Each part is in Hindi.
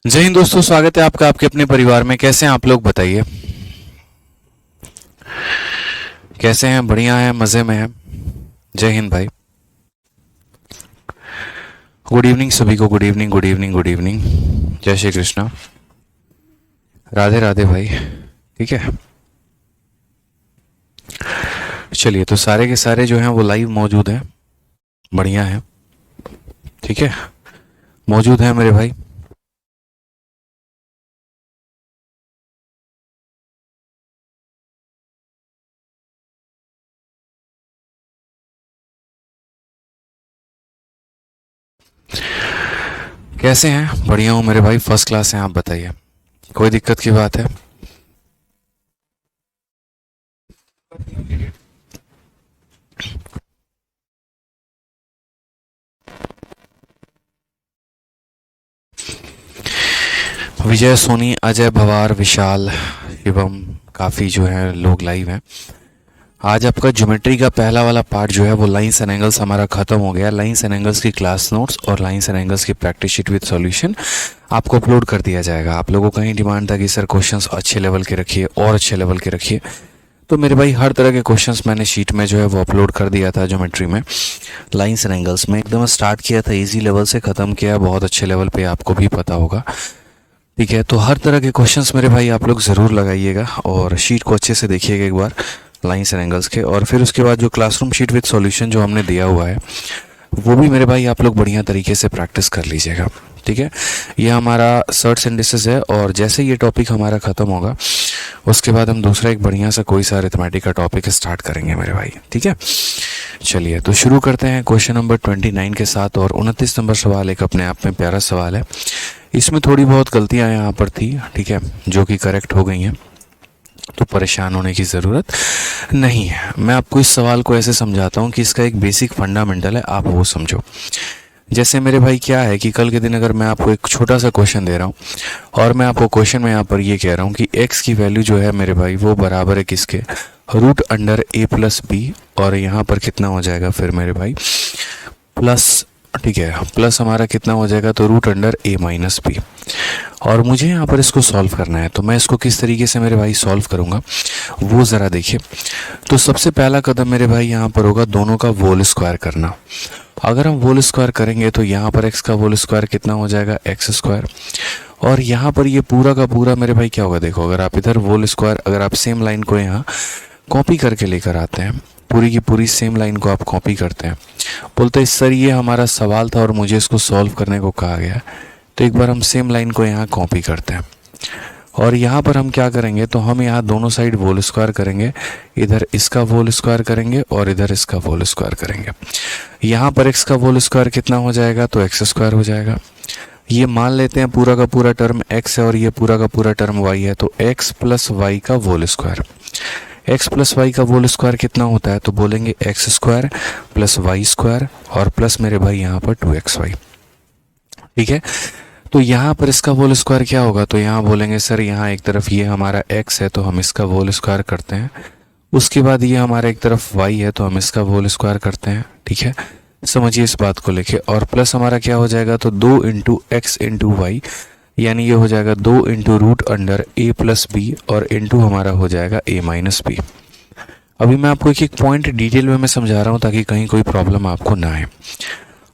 जय हिंद दोस्तों, स्वागत है आपका आपके अपने परिवार में। कैसे हैं आप लोग, बताइए कैसे हैं? बढ़िया हैं, मज़े में हैं। जय हिंद भाई। गुड इवनिंग सभी को, good evening good evening good evening. जय श्री कृष्णा, राधे राधे भाई। ठीक है, चलिए तो सारे के सारे जो हैं वो लाइव मौजूद हैं, बढ़िया हैं। ठीक है, मौजूद हैं मेरे भाई। कैसे हैं? बढ़िया हूँ मेरे भाई, फर्स्ट क्लास हैं। आप बताइए, कोई दिक्कत की बात है? विजय, सोनी, अजय, भवार, विशाल, शिवम, काफ़ी जो है लोग लाइव हैं। आज आपका ज्योमेट्री का पहला वाला पार्ट जो है वो लाइंस एंड एंगल्स हमारा खत्म हो गया। लाइंस एंड एंगल्स की क्लास नोट्स और लाइंस एंड एंगल्स की प्रैक्टिस शीट विद सॉल्यूशन आपको अपलोड कर दिया जाएगा। आप लोगों का ही डिमांड था कि सर क्वेश्चंस अच्छे लेवल के रखिए और अच्छे लेवल के रखिए, तो मेरे भाई हर तरह के क्वेश्चंस मैंने शीट में जो है वो अपलोड कर दिया था। ज्योमेट्री में लाइंस एंड एंगल्स में एकदम स्टार्ट किया था, इजी लेवल से ख़त्म किया बहुत अच्छे लेवल पे, आपको भी पता होगा। ठीक है, तो हर तरह के क्वेश्चंस मेरे भाई आप लोग ज़रूर लगाइएगा और शीट को अच्छे से देखिएगा एक बार लाइंस एंड एंगल्स के। और फिर उसके बाद जो क्लासरूम शीट विद सॉल्यूशन जो हमने दिया हुआ है वो भी मेरे भाई आप लोग बढ़िया तरीके से प्रैक्टिस कर लीजिएगा। ठीक है, ये हमारा सर्च इंडिसेस है और जैसे ये टॉपिक हमारा ख़त्म होगा उसके बाद हम दूसरा एक बढ़िया सा कोई सा अरिथमेटिक का टॉपिक स्टार्ट करेंगे मेरे भाई। ठीक है, चलिए तो शुरू करते हैं क्वेश्चन नंबर 29 के साथ। और 29 नंबर सवाल एक अपने आप में प्यारा सवाल है। इसमें थोड़ी बहुत गलतियां यहाँ पर थी, ठीक है, जो कि करेक्ट हो गई हैं, तो परेशान होने की ज़रूरत नहीं है। मैं आपको इस सवाल को ऐसे समझाता हूँ कि इसका एक बेसिक फंडामेंटल है, आप वो समझो। जैसे मेरे भाई क्या है कि कल के दिन अगर मैं आपको एक छोटा सा क्वेश्चन दे रहा हूँ और मैं आपको क्वेश्चन में यहाँ पर ये कह रहा हूँ कि x की वैल्यू जो है मेरे भाई वो बराबर है किसके, root under a plus B, और यहाँ पर कितना हो जाएगा फिर मेरे भाई प्लस, ठीक है, प्लस हमारा कितना हो जाएगा तो root under a minus B. और मुझे यहाँ पर इसको सॉल्व करना है, तो मैं इसको किस तरीके से मेरे भाई सॉल्व करूँगा वो ज़रा देखिए। तो सबसे पहला कदम मेरे भाई यहाँ पर होगा दोनों का होल स्क्वायर करना। अगर हम होल स्क्वायर करेंगे तो यहाँ पर x का होल स्क्वायर कितना हो जाएगा, एक्स स्क्वायर, और यहाँ पर ये पूरा का पूरा मेरे भाई क्या होगा, देखो अगर आप इधर होल स्क्वायर, अगर आप सेम लाइन को यहाँ कॉपी करके लेकर आते हैं, पूरी की पूरी सेम लाइन को आप कॉपी करते हैं, बोलते हैं सर ये हमारा सवाल था और मुझे इसको सॉल्व करने को कहा गया, तो एक बार हम सेम लाइन को यहाँ कॉपी करते हैं और यहाँ पर हम क्या करेंगे, तो हम यहाँ दोनों साइड होल स्क्वायर करेंगे, इधर इसका होल स्क्वायर करेंगे और इधर इसका होल स्क्वायर करेंगे। यहाँ पर x का होल स्क्वायर कितना हो जाएगा, तो एक्स स्क्वायर हो जाएगा। ये मान लेते हैं पूरा का पूरा टर्म x है और ये पूरा का पूरा टर्म y है, तो x प्लस वाई का whole square. x plus Y का होल स्क्वायर कितना होता है, तो बोलेंगे X square plus Y square और प्लस मेरे भाई यहाँ पर 2xy। ठीक है, तो यहाँ पर इसका होल स्क्वायर क्या होगा, तो यहाँ बोलेंगे सर यहाँ एक तरफ ये हमारा x है तो हम इसका होल स्क्वायर करते हैं, उसके बाद ये हमारा एक तरफ y है तो हम इसका होल स्क्वायर करते हैं। ठीक है, समझिए इस बात को लेके। और प्लस हमारा क्या हो जाएगा, तो 2 इंटू एक्स इंटू वाई, यानी ये हो जाएगा 2 into root under a plus B और इंटू हमारा हो जाएगा a माइनस बी। अभी मैं आपको एक एक पॉइंट डिटेल में मैं समझा रहा हूँ ताकि कहीं कोई प्रॉब्लम आपको ना आए।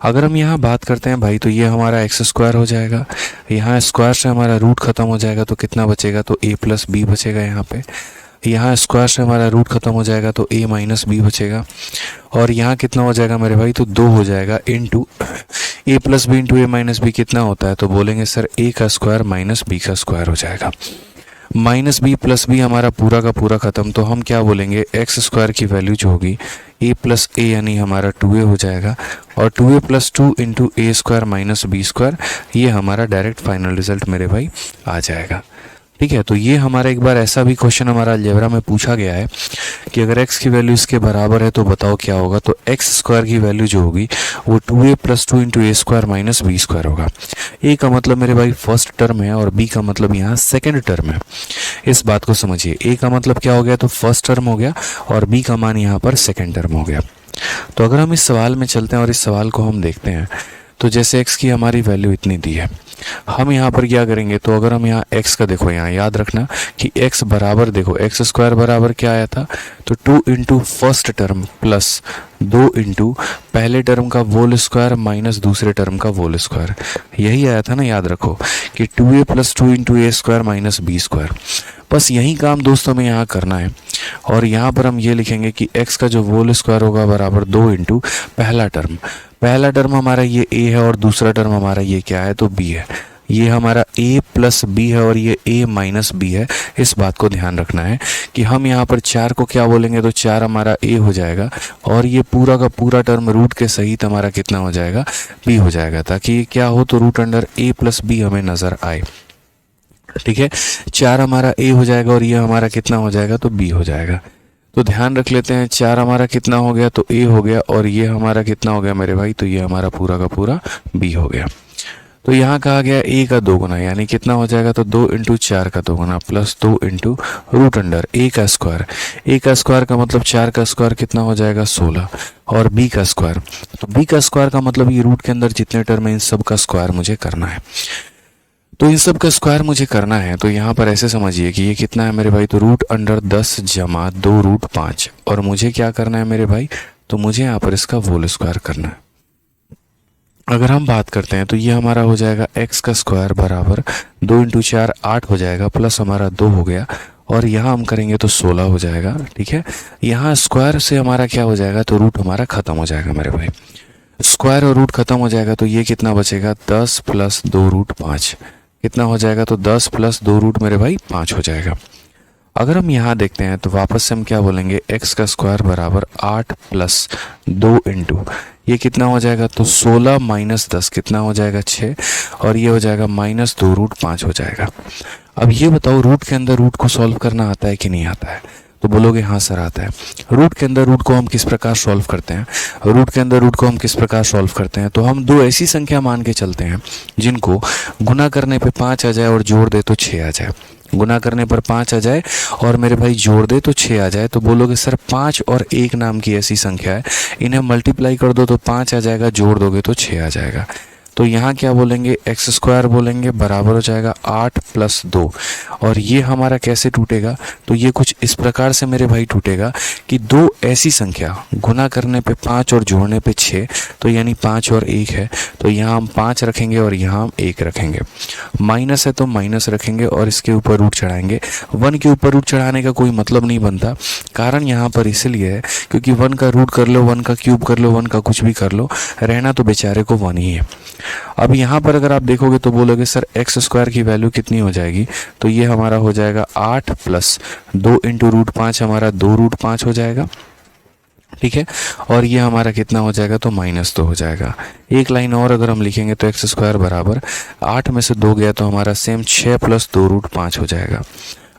अगर हम यहाँ बात करते हैं भाई, तो ये हमारा एक्स स्क्वायर हो जाएगा, यहाँ स्क्वायर से हमारा रूट खत्म हो जाएगा तो कितना बचेगा, तो a प्लस बी बचेगा। यहाँ पे यहाँ स्क्वायर से हमारा रूट खत्म हो जाएगा तो a माइनस बी बचेगा, और यहाँ कितना हो जाएगा मेरे भाई, तो 2 हो जाएगा into a plus B into a minus B कितना होता है, तो बोलेंगे सर a का स्क्वायर माइनस b का स्क्वायर हो जाएगा। माइनस बी प्लस बी हमारा पूरा का पूरा खत्म, तो हम क्या बोलेंगे, एक्स स्क्वायर की वैल्यू जो होगी a प्लस ए यानी हमारा 2a हो जाएगा, और 2a प्लस 2 इंटू ए स्क्वायर माइनस बी स्क्वायर, ये हमारा डायरेक्ट फाइनल रिजल्ट मेरे भाई आ जाएगा। ठीक है, तो ये हमारा एक बार ऐसा भी क्वेश्चन हमारा अलजेब्रा में पूछा गया है कि अगर x की वैल्यू इसके बराबर है तो बताओ क्या होगा, तो एक्स स्क्वायर की वैल्यू जो होगी वो 2a प्लस 2 इंटू ए स्क्वायर माइनस बी स्क्वायर होगा। a का मतलब मेरे भाई फर्स्ट टर्म है और b का मतलब यहाँ सेकेंड टर्म है। इस बात को समझिए, a का मतलब क्या हो गया, तो फर्स्ट टर्म हो गया और b का मान यहाँ पर सेकेंड टर्म हो गया। तो अगर हम इस सवाल में चलते हैं और इस सवाल को हम देखते हैं, तो जैसे x की हमारी वैल्यू इतनी दी है, हम यहाँ पर क्या करेंगे, तो अगर हम यहाँ x का देखो, यहाँ याद रखना कि x बराबर देखो एक्स स्क्वायर बराबर क्या आया था, तो 2 into first term plus 2 into पहले टर्म का होल स्क्वायर माइनस दूसरे टर्म का होल स्क्वायर, यही आया था ना, याद रखो कि 2a प्लस 2 इंटू ए स्क्वायर माइनस बी स्क्वायर। बस यही काम दोस्तों में यहाँ करना है। और यहाँ पर हम ये लिखेंगे कि x का जो होल स्क्वायर होगा बराबर 2 इंटू पहला टर्म हमारा ये a है और दूसरा टर्म हमारा ये क्या है, तो b है। ये हमारा a प्लस b है और ये a माइनस b है। इस बात को ध्यान रखना है कि हम यहाँ पर 4 को क्या बोलेंगे, तो 4 हमारा a हो जाएगा और ये पूरा का पूरा टर्म रूट के सहित हमारा कितना हो जाएगा, b हो जाएगा, ताकि ये क्या हो, तो root under a plus b हमें नज़र आए। ठीक है, 4 हमारा a हो जाएगा और ये हमारा कितना हो जाएगा, तो b हो जाएगा। तो ध्यान रख लेते हैं, 4 हमारा कितना हो गया, तो a हो गया और ये हमारा कितना हो गया मेरे भाई, तो ये हमारा पूरा का पूरा b हो गया। तो यहाँ कहा गया a का 2 गुना, यानी कितना हो जाएगा, तो 2 इंटू 4 का 2 गुना plus 2 into root under a का स्क्वायर का मतलब 4 का स्क्वायर कितना हो जाएगा, 16 और b का स्क्वायर, तो b का स्क्वायर का मतलब ये रूट के अंदर जितने टर्म है इन सब का स्क्वायर मुझे करना है। तो इन सब का स्क्वायर मुझे करना है, तो यहाँ पर ऐसे समझिए कि ये कितना है मेरे भाई, तो रूट अंडर 10 जमा 2 रूट 5, और मुझे क्या करना है मेरे भाई, तो मुझे यहाँ पर इसका होल स्क्वायर करना है। अगर हम बात करते हैं तो ये हमारा हो जाएगा x का स्क्वायर बराबर 2 इंटू 4 8 हो जाएगा प्लस हमारा 2 हो गया, और यहाँ हम करेंगे तो 16 हो जाएगा। ठीक है, यहाँ स्क्वायर से हमारा क्या हो जाएगा, तो रूट हमारा खत्म हो जाएगा मेरे भाई, स्क्वायर और रूट खत्म हो जाएगा, तो ये कितना बचेगा, 10 प्लस 2 रूट 5 कितना हो जाएगा, तो 10 प्लस 2 रूट मेरे भाई 5 हो जाएगा। अगर हम यहाँ देखते हैं तो वापस से हम क्या बोलेंगे, x का स्क्वायर बराबर 8 प्लस 2 इंटू ये कितना हो जाएगा, तो 16 माइनस 10 कितना हो जाएगा, 6, और ये हो जाएगा माइनस 2 रूट 5 हो जाएगा। अब ये बताओ रूट के अंदर रूट को सॉल्व करना आता है कि नहीं आता है, तो बोलोगे हाँ सर आता है। रूट के अंदर रूट को हम किस प्रकार सॉल्व करते हैं, तो हम दो ऐसी संख्या मान के चलते हैं जिनको गुना करने पे 5 आ जाए और जोड़ दे तो 6 आ जाए, गुना करने पर 5 आ जाए और मेरे भाई जोड़ दे तो 6 आ जाए। तो बोलोगे सर 5 और 1 नाम की ऐसी संख्या है, इन्हें मल्टीप्लाई कर दो तो 5 आ जाएगा, जोड़ दोगे तो 6 आ जाएगा। तो यहाँ क्या बोलेंगे, एक्स स्क्वायर बोलेंगे बराबर हो जाएगा 8 प्लस 2, और ये हमारा कैसे टूटेगा, तो ये कुछ इस प्रकार से मेरे भाई टूटेगा कि दो ऐसी संख्या गुना करने पे 5 और जोड़ने पे 6, तो यानी 5 और 1 है, तो यहाँ हम 5 रखेंगे और यहाँ हम 1 रखेंगे। माइनस है तो माइनस रखेंगे और इसके ऊपर रूट चढ़ाएंगे। 1 के ऊपर रूट चढ़ाने का कोई मतलब नहीं बनता, कारण यहाँ पर इसलिए है क्योंकि 1 का रूट कर लो, 1 का क्यूब कर लो, 1 का कुछ भी कर लो, रहना तो बेचारे को 1 ही है। अब यहाँ पर अगर आप देखोगे तो बोलोगे सर एक्स स्क्वायर की वैल्यू कितनी हो जाएगी, तो ये हमारा हो जाएगा 8 प्लस 2 इंटू रूट 5, हमारा 2 रूट 5 हो जाएगा। ठीक है, और ये हमारा कितना हो जाएगा, तो माइनस 2 हो जाएगा। एक लाइन और अगर हम लिखेंगे तो एक्स स्क्वायर बराबर 8 में से 2 गया तो हमारा सेम 6 प्लस 2 रूट 5 हो जाएगा।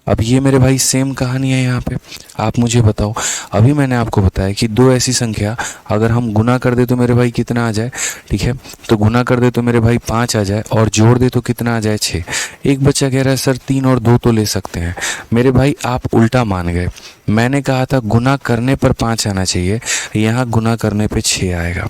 अब ये मेरे भाई सेम कहानी है यहाँ पे। आप मुझे बताओ, अभी मैंने आपको बताया कि दो ऐसी संख्या अगर हम गुना कर दे तो मेरे भाई कितना आ जाए, ठीक है, तो गुना कर दे तो मेरे भाई 5 आ जाए और जोड़ दे तो कितना आ जाए 6। एक बच्चा कह रहा है सर 3 और 2 तो ले सकते हैं। मेरे भाई आप उल्टा मान गए, मैंने कहा था गुना करने पर 5 आना चाहिए, यहाँ गुना करने पर 6 आएगा।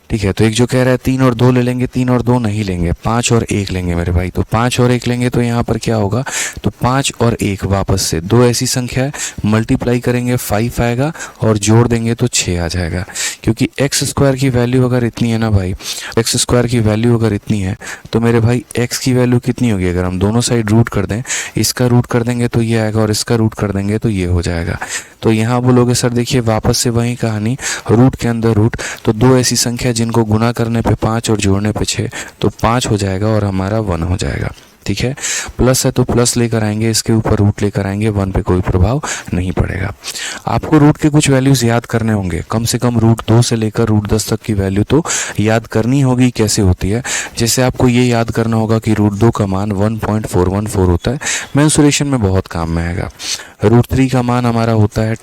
ठीक है, तो एक जो कह रहा है 3 और 2 ले लेंगे, 3 और 2 नहीं लेंगे, 5 और 1 लेंगे मेरे भाई। तो 5 और 1 लेंगे तो यहाँ पर क्या होगा, तो 5 और 1 वापस से दो ऐसी संख्या है, मल्टीप्लाई करेंगे 5 आएगा और जोड़ देंगे तो 6 आ जाएगा। क्योंकि एक्स स्क्वायर की वैल्यू अगर इतनी है ना भाई, एक्स स्क्वायर की वैल्यू अगर इतनी है तो मेरे भाई एक्स की वैल्यू कितनी होगी, अगर हम दोनों साइड रूट कर दें, इसका रूट कर देंगे तो ये आएगा और इसका रूट कर देंगे तो ये हो जाएगा। तो यहाँ बोलोगे सर देखिए वापस से वही कहानी, रूट के अंदर रूट, तो दो ऐसी संख्या जिनको गुना करने पे 5 और जोड़ने पे 6, तो 5 हो जाएगा और हमारा 1 हो जाएगा। ठीक है, प्लस है तो प्लस लेकर आएंगे, इसके ऊपर रूट लेकर आएंगे, 1 पे कोई प्रभाव नहीं पड़ेगा। आपको रूट के कुछ वैल्यूज याद करने होंगे, कम से कम रूट 2 से लेकर रूट 10 तक की वैल्यू तो याद करनी होगी कैसे होती है। जैसे आपको ये याद करना होगा कि रूट 2 का मान 1.414 होता है, मेंसुरेशन में बहुत काम में आएगा। रूट 3 का मान हमारा होता है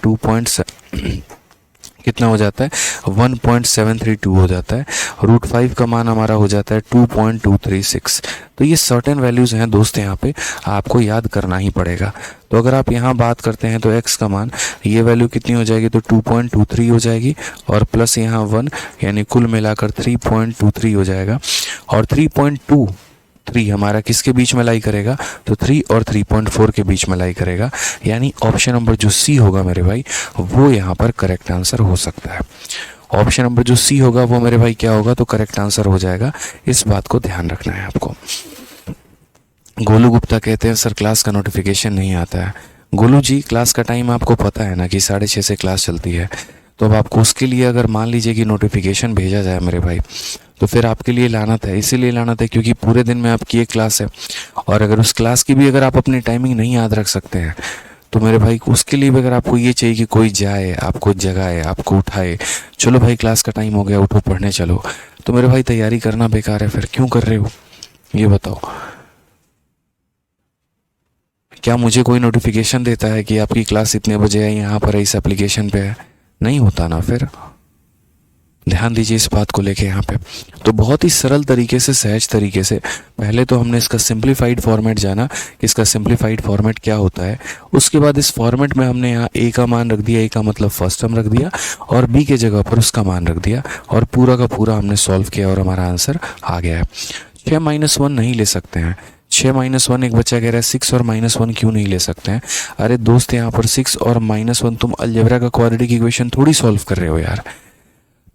कितना हो जाता है 1.732 हो जाता है। √5 का मान हमारा हो जाता है 2.236। तो ये सर्टेन वैल्यूज़ हैं दोस्त, यहाँ पे आपको याद करना ही पड़ेगा। तो अगर आप यहाँ बात करते हैं तो x का मान, ये वैल्यू कितनी हो जाएगी, तो 2.23 हो जाएगी और प्लस यहाँ 1, यानी कुल मिलाकर 3.23 हो जाएगा। और 3.23 हमारा किसके बीच में लाई करेगा, तो 3 और 3.4 के बीच में लाई करेगा। यानी ऑप्शन नंबर जो सी होगा मेरे भाई, वो यहाँ पर करेक्ट आंसर हो सकता है। ऑप्शन नंबर जो सी होगा वो मेरे भाई क्या होगा, तो करेक्ट आंसर हो जाएगा। इस बात को ध्यान रखना है आपको। गोलू गुप्ता कहते हैं सर क्लास का नोटिफिकेशन नहीं आता है। गोलू जी, क्लास का टाइम आपको पता है ना कि 6:30 से क्लास चलती है। तो अब आपको उसके लिए अगर मान लीजिए कि नोटिफिकेशन भेजा जाए मेरे भाई, तो फिर आपके लिए लानत है। इसीलिए लानत है क्योंकि पूरे दिन में आपकी एक क्लास है, और अगर उस क्लास की भी अगर आप अपनी टाइमिंग नहीं याद रख सकते हैं, तो मेरे भाई उसके लिए भी अगर आपको ये चाहिए कि कोई जाए, आपको जगाए, आपको उठाए, चलो भाई क्लास का टाइम हो गया, उठो पढ़ने चलो, तो मेरे भाई तैयारी करना बेकार है। फिर क्यों कर रहे हो ये बताओ। क्या मुझे कोई नोटिफिकेशन देता है कि आपकी क्लास इतने बजे है, यहाँ पर है, इस एप्लीकेशन पे है? नहीं होता ना। फिर ध्यान दीजिए इस बात को लेके यहाँ पे। तो बहुत ही सरल तरीके से, सहज तरीके से पहले तो हमने इसका सिंप्लीफाइड फॉर्मेट जाना कि इसका सिंप्लीफाइड फॉर्मेट क्या होता है। उसके बाद इस फॉर्मेट में हमने यहाँ ए का मान रख दिया, ए का मतलब फर्स्ट टर्म रख दिया, और बी के जगह पर उसका मान रख दिया, और पूरा का पूरा हमने सॉल्व किया और हमारा आंसर आ गया है। 6 - 1 नहीं ले सकते हैं। 6 - 1, एक बच्चा कह रहा है 6 और -1 क्यों नहीं ले सकते हैं? अरे दोस्त, यहाँ पर 6 और -1 तुम अलजेब्रा का क्वाड्रेटिक इक्वेशन थोड़ी सॉल्व कर रहे हो यार।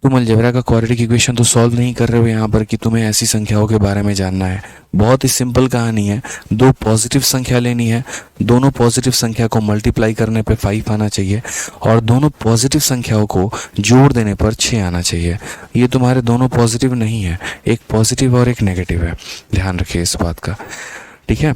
तुम अलजेब्रा का क्वाड्रेटिक इक्वेशन तो सॉल्व नहीं कर रहे हो यहाँ पर कि तुम्हें ऐसी संख्याओं के बारे में जानना है। बहुत ही सिंपल कहानी है। दो पॉजिटिव संख्या लेनी है, दोनों पॉजिटिव संख्या को मल्टीप्लाई करने पे 5 आना चाहिए, और दोनों पॉजिटिव संख्याओं को जोड़ देने पर 6 आना चाहिए। ये तुम्हारे दोनों पॉजिटिव नहीं है, एक पॉजिटिव और एक नेगेटिव है। ध्यान रखिए इस बात का, ठीक है।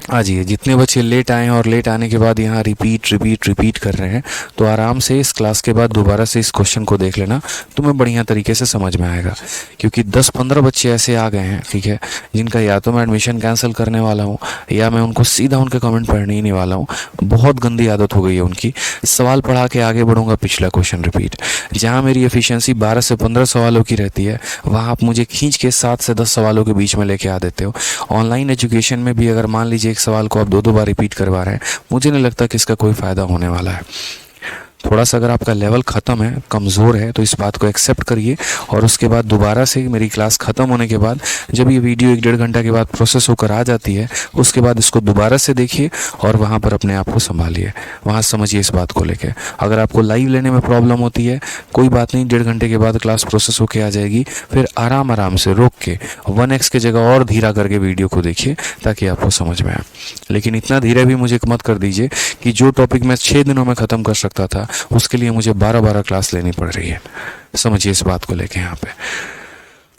आ जाइए, जितने बच्चे लेट आए हैं और लेट आने के बाद यहाँ रिपीट कर रहे हैं, तो आराम से इस क्लास के बाद दोबारा से इस क्वेश्चन को देख लेना, तुम्हें बढ़िया तरीके से समझ में आएगा। क्योंकि 10-15 बच्चे ऐसे आ गए हैं, ठीक है, जिनका या तो मैं एडमिशन कैंसिल करने वाला हूँ, या मैं उनको सीधा उनके कमेंट पढ़ने ही नहीं वाला हूँ। बहुत गंदी आदत हो गई है उनकी। सवाल पढ़ा के आगे बढ़ूंगा, पिछला क्वेश्चन रिपीट। जहाँ मेरी एफिशिएंसी 12 से 15 सवालों की रहती है, वहाँ आप मुझे खींच के 7 से 10 सवालों के बीच में लेके आ देते हो। ऑनलाइन एजुकेशन में भी अगर मान लीजिए एक सवाल को आप 2-2 बार रिपीट करवा रहे हैं, मुझे नहीं लगता कि इसका कोई फ़ायदा होने वाला है। थोड़ा सा अगर आपका लेवल ख़त्म है, कमज़ोर है, तो इस बात को एक्सेप्ट करिए, और उसके बाद दोबारा से मेरी क्लास ख़त्म होने के बाद जब ये वीडियो 1-1.5 घंटा के बाद प्रोसेस होकर आ जाती है, उसके बाद इसको दोबारा से देखिए और वहाँ पर अपने आप को संभालिए, वहाँ समझिए इस बात को लेके। अगर आपको लाइव लेने में प्रॉब्लम होती है, कोई बात नहीं, 1.5 घंटे के बाद क्लास प्रोसेस होकर आ जाएगी, फिर आराम से रोक के 1x की जगह और धीरा करके वीडियो को देखिए ताकि आपको समझ में आए। लेकिन इतना धीरे भी मुझे मत कर दीजिए कि जो टॉपिक मैं 6 दिनों में ख़त्म कर सकता था, उसके लिए मुझे 12-12 क्लास लेनी पड़ रही है। समझिए इस बात को लेके यहाँ पे।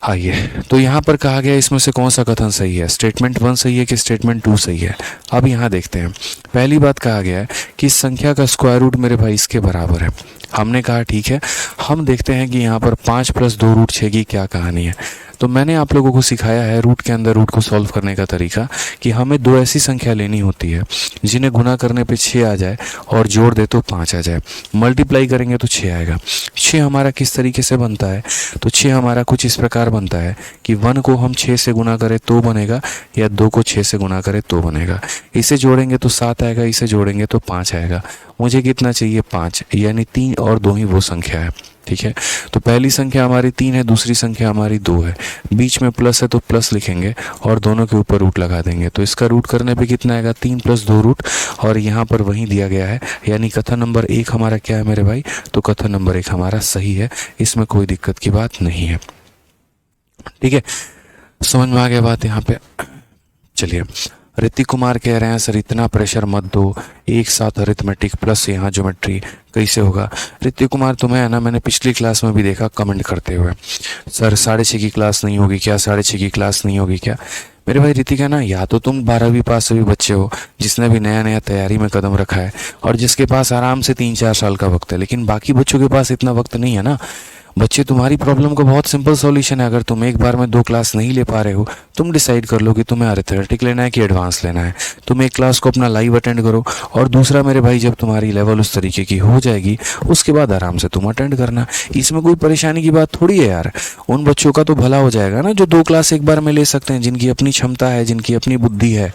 आइए, तो यहाँ पर कहा गया इसमें से कौन सा कथन सही है, स्टेटमेंट 1 सही है कि स्टेटमेंट 2 सही है? अब यहाँ देखते हैं। पहली बात कहा गया है कि इस संख्या का स्क्वायर रूट मेरे भाई इसके बराबर है। हमने कहा ठीक है, हम देखते हैं कि यहाँ पर 5 + 2√6 की क्या कहानी है। तो मैंने आप लोगों को सिखाया है रूट के अंदर रूट को सॉल्व करने का तरीका, कि हमें 2 ऐसी संख्या लेनी होती है जिन्हें गुना करने पे 6 आ जाए और जोड़ दे तो 5 आ जाए, मल्टीप्लाई करेंगे तो 6 आएगा। 6 हमारा किस तरीके से बनता है, तो 6 हमारा कुछ इस प्रकार बनता है कि 1 को हम 6 से गुना करें तो बनेगा, या 2 को 6 से गुना करें तो बनेगा। इसे जोड़ेंगे तो 7 आएगा, इसे जोड़ेंगे तो 5 आएगा। मुझे कितना चाहिए, 5, यानी 3 और 2 ही वो संख्या है, ठीक है। तो पहली संख्या हमारी 3 है, दूसरी संख्या हमारी 2 है, बीच में प्लस है तो प्लस लिखेंगे और दोनों के ऊपर रूट लगा देंगे। तो इसका रूट करने पे कितना आएगा, 3 + 2 रूट, और यहाँ पर वही दिया गया है। यानी कथन नंबर 1 हमारा क्या है मेरे भाई, तो कथन नंबर 1 हमारा सही है, इसमें कोई दिक्कत की बात नहीं है, ठीक है। समझ में आ गया बात यहाँ पे। चलिए, ऋतिक कुमार कह रहे हैं सर इतना प्रेशर मत दो, एक साथ अरिथमेटिक प्लस यहाँ ज्योमेट्री कैसे होगा? ऋतिक कुमार, तुम्हें है ना, मैंने पिछली क्लास में भी देखा कमेंट करते हुए, सर 6:30 की क्लास नहीं होगी क्या, 6:30 की क्लास नहीं होगी क्या? मेरे भाई ऋतिक है ना, या तो तुम 12वीं पास सभी बच्चे हो जिसने भी नया नया तैयारी में कदम रखा है और जिसके पास आराम से 3-4 साल का वक्त है, लेकिन बाकी बच्चों के पास इतना वक्त नहीं है ना। बच्चे तुम्हारी प्रॉब्लम का बहुत सिंपल सॉल्यूशन है। अगर तुम एक बार में 2 क्लास नहीं ले पा रहे हो, तुम डिसाइड कर लो कि तुम्हें अरिथमेटिक लेना है कि एडवांस लेना है। तुम एक क्लास को अपना लाइव अटेंड करो, और दूसरा मेरे भाई जब तुम्हारी लेवल उस तरीके की हो जाएगी उसके बाद आराम से तुम अटेंड करना। इसमें कोई परेशानी की बात थोड़ी है यार। उन बच्चों का तो भला हो जाएगा ना जो 2 क्लास एक बार में ले सकते हैं, जिनकी अपनी क्षमता है, जिनकी अपनी बुद्धि है,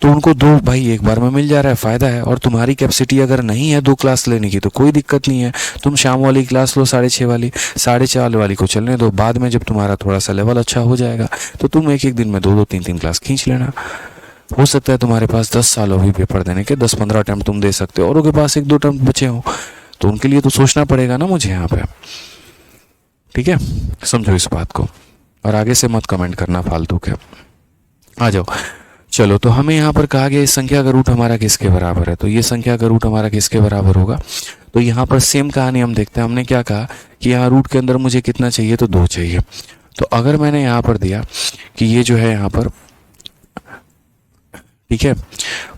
तो उनको 2 भाई एक बार में मिल जा रहा है, फ़ायदा है। और तुम्हारी कैपेसिटी अगर नहीं है 2 क्लास लेने की तो कोई दिक्कत नहीं है, तुम शाम वाली क्लास लो 6:30 वाली, 4:30 वाली को चलने दो। बाद में जब तुम्हारा थोड़ा सा लेवल अच्छा हो जाएगा तो तुम एक एक दिन में 2-2 3-3 क्लास खींच लेना। हो सकता है तुम्हारे पास 10 साल हो भी पेपर देने के, 10-15 अटैम्प्ट तुम दे सकते हो, औरों के पास 1-2 अटैम्प्ट बचे हो, तो उनके लिए तो सोचना पड़ेगा ना मुझे यहाँ पे। ठीक है, समझो इस बात को, और आगे से मत कमेंट करना फालतू के। आ जाओ, चलो, तो हमें यहाँ पर कहा गया इस संख्या का रूट हमारा किसके बराबर है, तो ये संख्या का रूट हमारा किसके बराबर होगा। तो यहाँ पर सेम कहानी हम देखते हैं। हमने क्या कहा कि यहाँ रूट के अंदर मुझे कितना चाहिए, तो 2 चाहिए। तो अगर मैंने यहाँ पर दिया कि ये जो है यहाँ पर, ठीक है,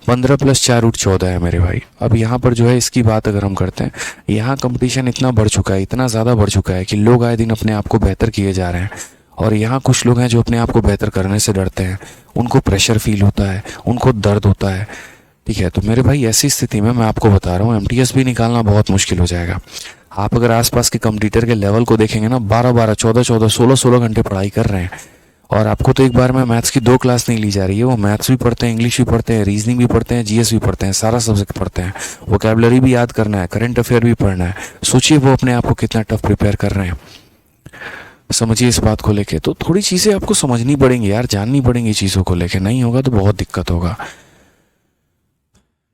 15 + 4 रूट 14 है मेरे भाई। अब यहाँ पर जो है इसकी बात अगर हम करते हैं, यहाँ कंपटीशन इतना बढ़ चुका है, इतना ज़्यादा बढ़ चुका है कि लोग आए दिन अपने आप को बेहतर किए जा रहे हैं। और यहाँ कुछ लोग हैं जो अपने आप को बेहतर करने से डरते हैं, उनको प्रेशर फील होता है, उनको दर्द होता है। ठीक है, तो मेरे भाई ऐसी स्थिति में मैं आपको बता रहा हूँ एमटीएस भी निकालना बहुत मुश्किल हो जाएगा। आप अगर आसपास के कंपटीटर के लेवल को देखेंगे ना, 12-12, 14-14, 16-16 घंटे पढ़ाई कर रहे हैं, और आपको तो एक बार में मैथ्स की 2 क्लास नहीं ली जा रही है। वो मैथ्स भी पढ़ते हैं, इंग्लिश भी पढ़ते हैं, रीजनिंग भी पढ़ते हैं, जीएस भी पढ़ते हैं, सारा सब्जेक्ट पढ़ते हैं, वोकैबुलरी भी याद करना है, करंट अफेयर भी पढ़ना है। सोचिए वो अपने आप को कितना टफ प्रिपेयर कर रहे हैं। समझिए इस बात को लेके। तो थोड़ी चीज़ें आपको समझनी पड़ेंगी यार, जाननी पड़ेंगी चीज़ों को लेके, नहीं होगा तो बहुत दिक्कत होगा।